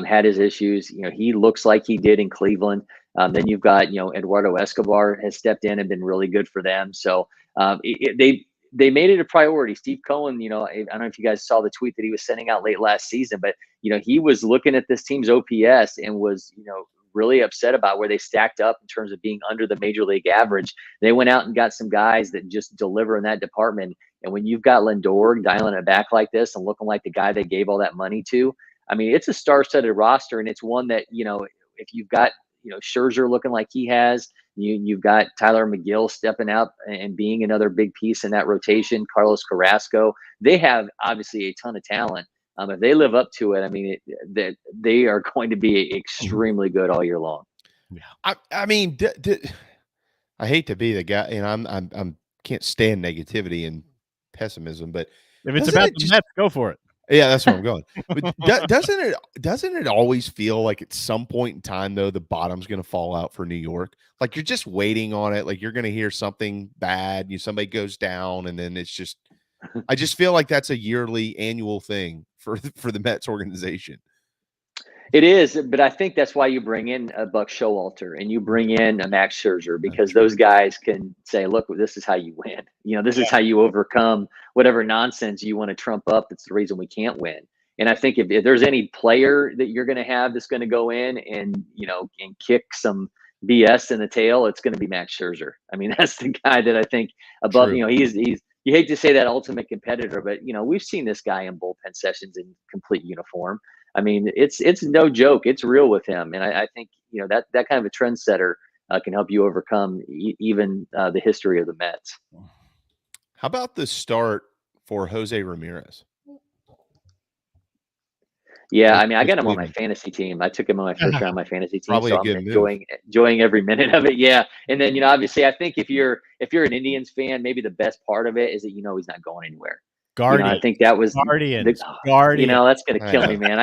had his issues. He looks like he did in Cleveland. Then you've got, Eduardo Escobar has stepped in and been really good for them. So they made it a priority. Steve Cohen, I don't know if you guys saw the tweet that he was sending out late last season, but, he was looking at this team's OPS and was, really upset about where they stacked up in terms of being under the major league average. They went out and got some guys that just deliver in that department. And when you've got Lindor dialing it back like this and looking like the guy they gave all that money to, I mean, it's a star-studded roster, and it's one that, if you've got, Scherzer looking like he has, you've got Tyler McGill stepping up and being another big piece in that rotation, Carlos Carrasco. They have obviously a ton of talent. If they live up to it, I mean, they are going to be extremely good all year long. Yeah, I mean, I hate to be the guy, and I'm can't stand negativity and pessimism, but if it's about the Mets, go for it. Yeah, that's where I'm going. But doesn't it always feel like at some point in time, though, the bottom's going to fall out for New York? Like you're just waiting on it. Like you're going to hear something bad. Somebody goes down, and then it's just. I just feel like that's a yearly, annual thing for the Mets organization. It is, but I think that's why you bring in a Buck Showalter and you bring in a Max Scherzer, because those guys can say, look, this is how you win. This is how you overcome whatever nonsense you want to trump up. That's the reason we can't win. And I think if there's any player that you're going to have that's going to go in and, and kick some BS in the tail, it's going to be Max Scherzer. I mean, that's the guy that I think above, he's you hate to say that ultimate competitor, but, we've seen this guy in bullpen sessions in complete uniform. I mean, it's no joke. It's real with him. And I think, that kind of a trendsetter can help you overcome even the history of the Mets. How about the start for Jose Ramirez? Yeah, I mean, I got him on my fantasy team. I took him on my first round of my fantasy team, so I'm enjoying every minute of it. Yeah, and then obviously, I think if you're an Indians fan, maybe the best part of it is that he's not going anywhere. Guardian. I think that was Guardian. That's gonna kill me, man.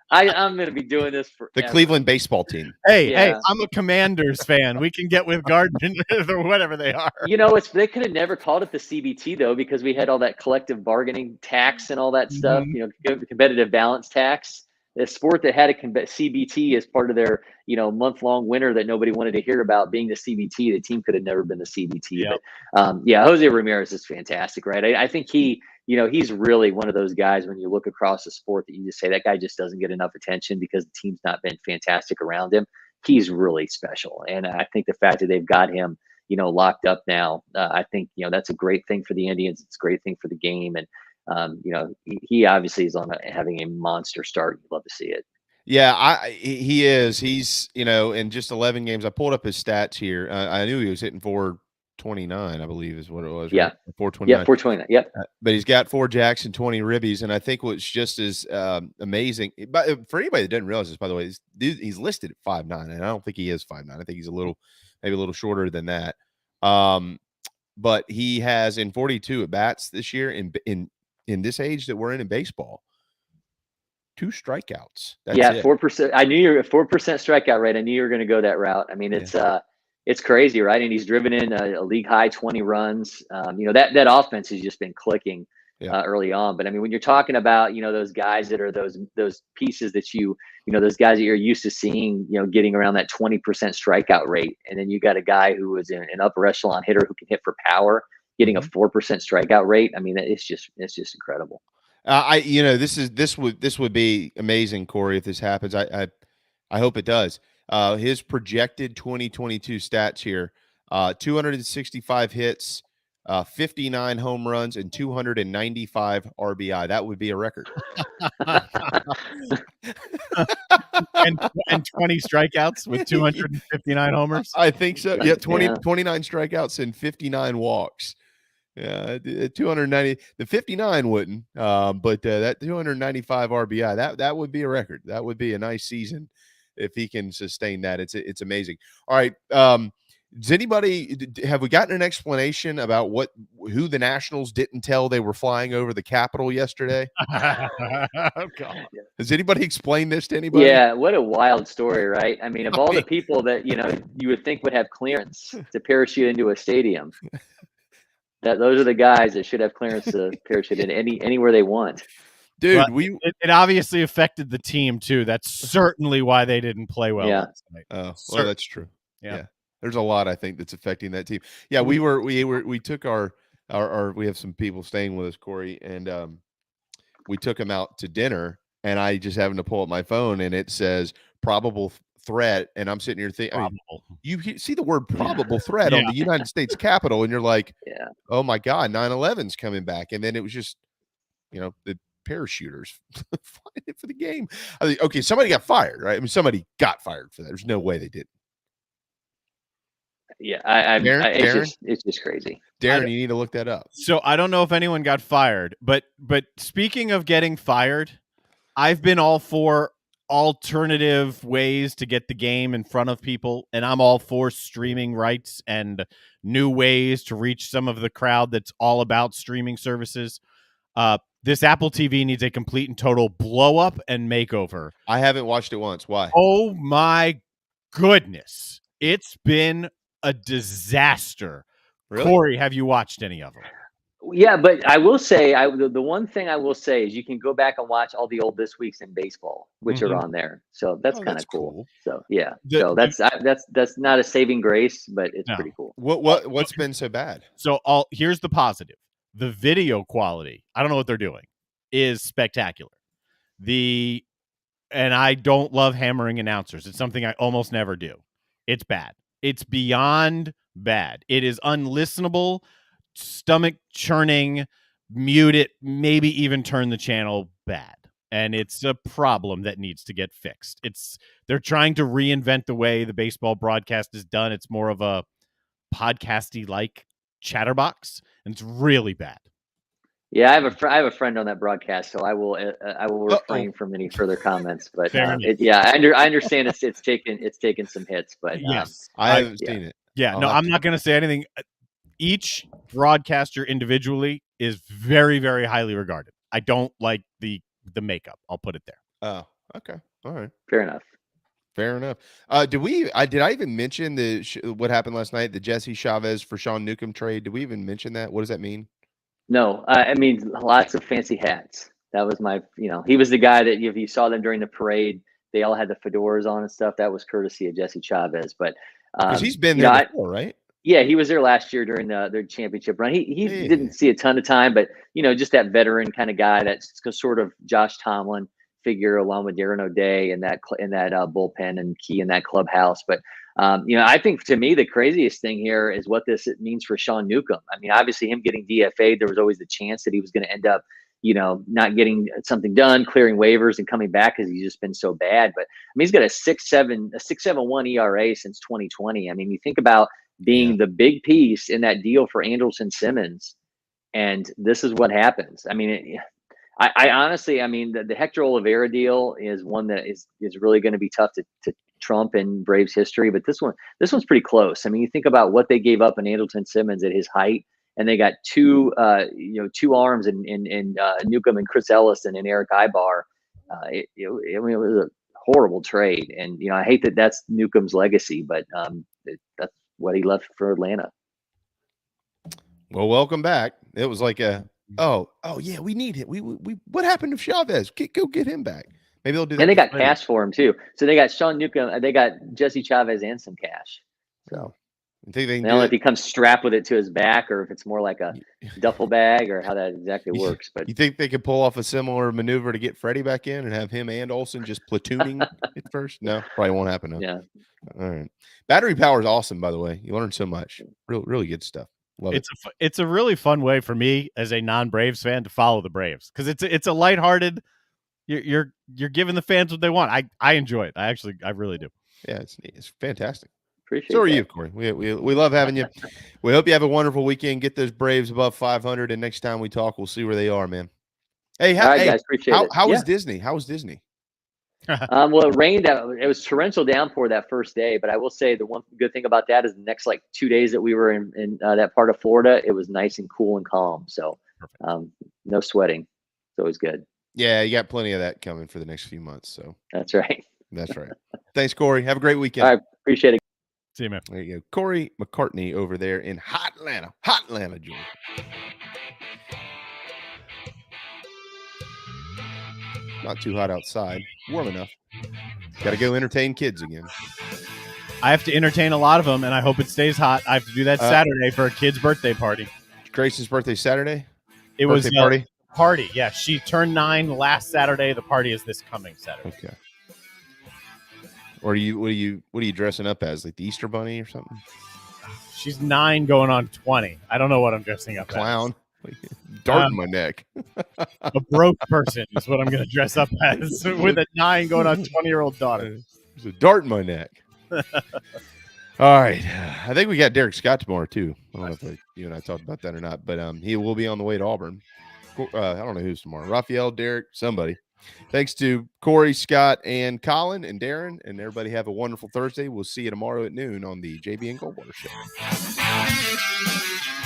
I'm gonna be doing this for the Cleveland baseball team. Hey, I'm a Commanders fan. We can get with Guardian or whatever they are. They could have never called it the CBT though, because we had all that collective bargaining tax and all that stuff. Competitive balance tax. The sport that had a CBT as part of their month-long winter that nobody wanted to hear about being the CBT, the team could have never been the CBT. Yep. But Jose Ramirez is fantastic, right? I think he's really one of those guys when you look across the sport that you just say that guy just doesn't get enough attention because the team's not been fantastic around him. He's really special, and I think the fact that they've got him locked up now, I think that's a great thing for the Indians. It's a great thing for the game, and he obviously is having a monster start. You'd love to see it. Yeah, he is. He's, in just 11 games. I pulled up his stats here. I knew he was hitting 429, I believe is what it was. Yeah. Right? 429. Yeah, 429. Yep. But he's got 4 jacks and 20 ribbies. And I think what's just as amazing, but for anybody that doesn't realize this, by the way, he's listed at 5'9", and I don't think he is 5'9". I think he's maybe a little shorter than that. But he has in 42 at bats this year in this age that we're in baseball, 2 strikeouts. That's 4%. I knew you were 4% strikeout rate. I knew you were going to go that route. I mean, it's crazy, right? And he's driven in a league high 20 runs. That offense has just been clicking early on. But I mean, when you're talking about, those guys that are those pieces that those guys that you're used to seeing, getting around that 20% strikeout rate. And then you got a guy who is an upper echelon hitter who can hit for power, getting a 4% strikeout rate. I mean, it's just incredible. This would be amazing, Cory, if this happens. I hope it does. His projected 2022 stats here: 265 hits, 59 home runs, and 295 RBI. That would be a record. and 20 strikeouts with 259 homers. I think so. Yeah, 29 strikeouts and 59 walks. Yeah, 290. The 59 wouldn't, but that 295 RBI, that would be a record. That would be a nice season if he can sustain that. It's amazing. All right. Does anybody have we gotten an explanation about who the Nationals didn't tell they were flying over the Capitol yesterday? Oh, God. Has anybody explained this to anybody? Yeah, what a wild story, right? I mean, of all the people that you would think would have clearance to parachute into a stadium, those are the guys that should have clearance to parachute in anywhere they want. Dude, it obviously affected the team too. That's certainly why they didn't play well last night. Oh, well, that's true. Yeah. There's a lot I think that's affecting that team. Yeah, we took our we have some people staying with us, Cory, and we took them out to dinner, and I just happened to pull up my phone and it says probable threat, and I'm sitting here thinking, I mean, you see the word probable threat on the United States Capitol, and you're like, oh my God, 9/11's coming back, and then it was just, the parachuters flying in for the game. I think, okay, somebody got fired, right? I mean, somebody got fired for that. There's no way they didn't. Yeah, it's just crazy. Darren, you need to look that up. So I don't know if anyone got fired, but speaking of getting fired, I've been all for alternative ways to get the game in front of people, and I'm all for streaming rights and new ways to reach some of the crowd that's all about streaming services. This Apple TV needs a complete and total blow up and makeover. I haven't watched it once. Why? Oh my goodness. It's been a disaster. Really? Cory, have you watched any of them? Yeah, but I will say, the one thing I will say is you can go back and watch all the old This Weeks in Baseball, which are on there. So that's kind of cool. So yeah, so that's not a saving grace, but it's pretty cool. What's been so bad? So here's the positive: the video quality, I don't know what they're doing, is spectacular. And I don't love hammering announcers. It's something I almost never do. It's bad. It's beyond bad. It is unlistenable, stomach churning, mute it, maybe even turn the channel bad. And it's a problem that needs to get fixed. They're trying to reinvent the way the baseball broadcast is done. It's more of a podcasty like chatterbox, and it's really bad. Yeah, I have a friend on that broadcast, so I will refrain from any further comments. But I understand it's taken some hits, but yes, I haven't seen it. Yeah, I'm not going to say anything. Each broadcaster individually is very, very highly regarded. I don't like the makeup. I'll put it there. Oh, okay, all right, fair enough. Did I even mention what happened last night? The Jesse Chavez for Sean Newcomb trade. Did we even mention that? What does that mean? No, I mean, lots of fancy hats. That was he was the guy that if you saw them during the parade, they all had the fedoras on and stuff. That was courtesy of Jesse Chavez. But because he's been there before, right? Yeah, he was there last year during their championship run. He didn't see a ton of time, but just that veteran kind of guy that's sort of Josh Tomlin figure along with Darren O'Day and that bullpen and key in that clubhouse. But I think to me the craziest thing here is what this means for Sean Newcomb. I mean, obviously him getting DFA'd, there was always the chance that he was going to end up, not getting something done, clearing waivers and coming back because he's just been so bad. But I mean, he's got a 6.71 ERA since 2020. I mean, you think about being the big piece in that deal for Andrelton Simmons, and this is what happens. I mean, I honestly, I mean, the Hector Oliveira deal is one that is really going to be tough to trump in Braves history, but this one's pretty close. I mean, you think about what they gave up in Andrelton Simmons at his height, and they got two arms in Newcomb and Chris Ellison and Eric Ibar. It was a horrible trade, and I hate that that's Newcomb's legacy, but that's what he left for Atlanta. Well, welcome back. It was like oh yeah, we need him. We what happened to Chavez? Go get him back. Maybe they'll do that. And they got cash for him too. So they got Sean Newcomb, they got Jesse Chavez and some cash. So I think I don't know if he comes strapped with it to his back or if it's more like a duffel bag or how that exactly works. But you think they could pull off a similar maneuver to get Freddie back in and have him and Olson just platooning at first? No, probably won't happen. No. Yeah. All right. Battery power is awesome, by the way. You learn so much. Really good stuff. Love it. It's a really fun way for me as a non-Braves fan to follow the Braves because it's a lighthearted. You're giving the fans what they want. I enjoy it. I really do. Yeah, it's fantastic. Appreciate so are that. you, Cory. We love having you. We hope you have a wonderful weekend. Get those Braves above 500, and next time we talk, we'll see where they are, man. Hey, All right, guys, appreciate it. How was Disney? How was Disney? Well, it rained. It was torrential downpour that first day, but I will say the one good thing about that is the next 2 days that we were in that part of Florida, it was nice and cool and calm. So no sweating. It's always good. Yeah, you got plenty of that coming for the next few months. So that's right. That's right. Thanks, Cory. Have a great weekend. All right, appreciate it. See you, man. There you go. Cory McCartney over there in hot Atlanta, Georgia. Not too hot outside. Warm enough. Got to go entertain kids again. I have to entertain a lot of them, and I hope it stays hot. I have to do that Saturday for a kid's birthday party. Grace's birthday Saturday? It birthday was party. Yeah, she turned 9 last Saturday. The party is this coming Saturday. Okay. Or what are you dressing up as? Like the Easter Bunny or something? She's 9 going on 20. I don't know what I'm dressing up Clown. Dart in my neck. A broke person is what I'm going to dress up as with a 9 going on 20-year-old daughter. There's a dart in my neck. All right. I think we got Derek Scott tomorrow, too. I don't know if you and I talked about that or not, but he will be on the way to Auburn. I don't know who's tomorrow. Raphael, Derek, somebody. Thanks to Cory, Scott, and Collyn, and Darren, and everybody have a wonderful Thursday. We'll see you tomorrow at noon on the JB and Goldwater Show.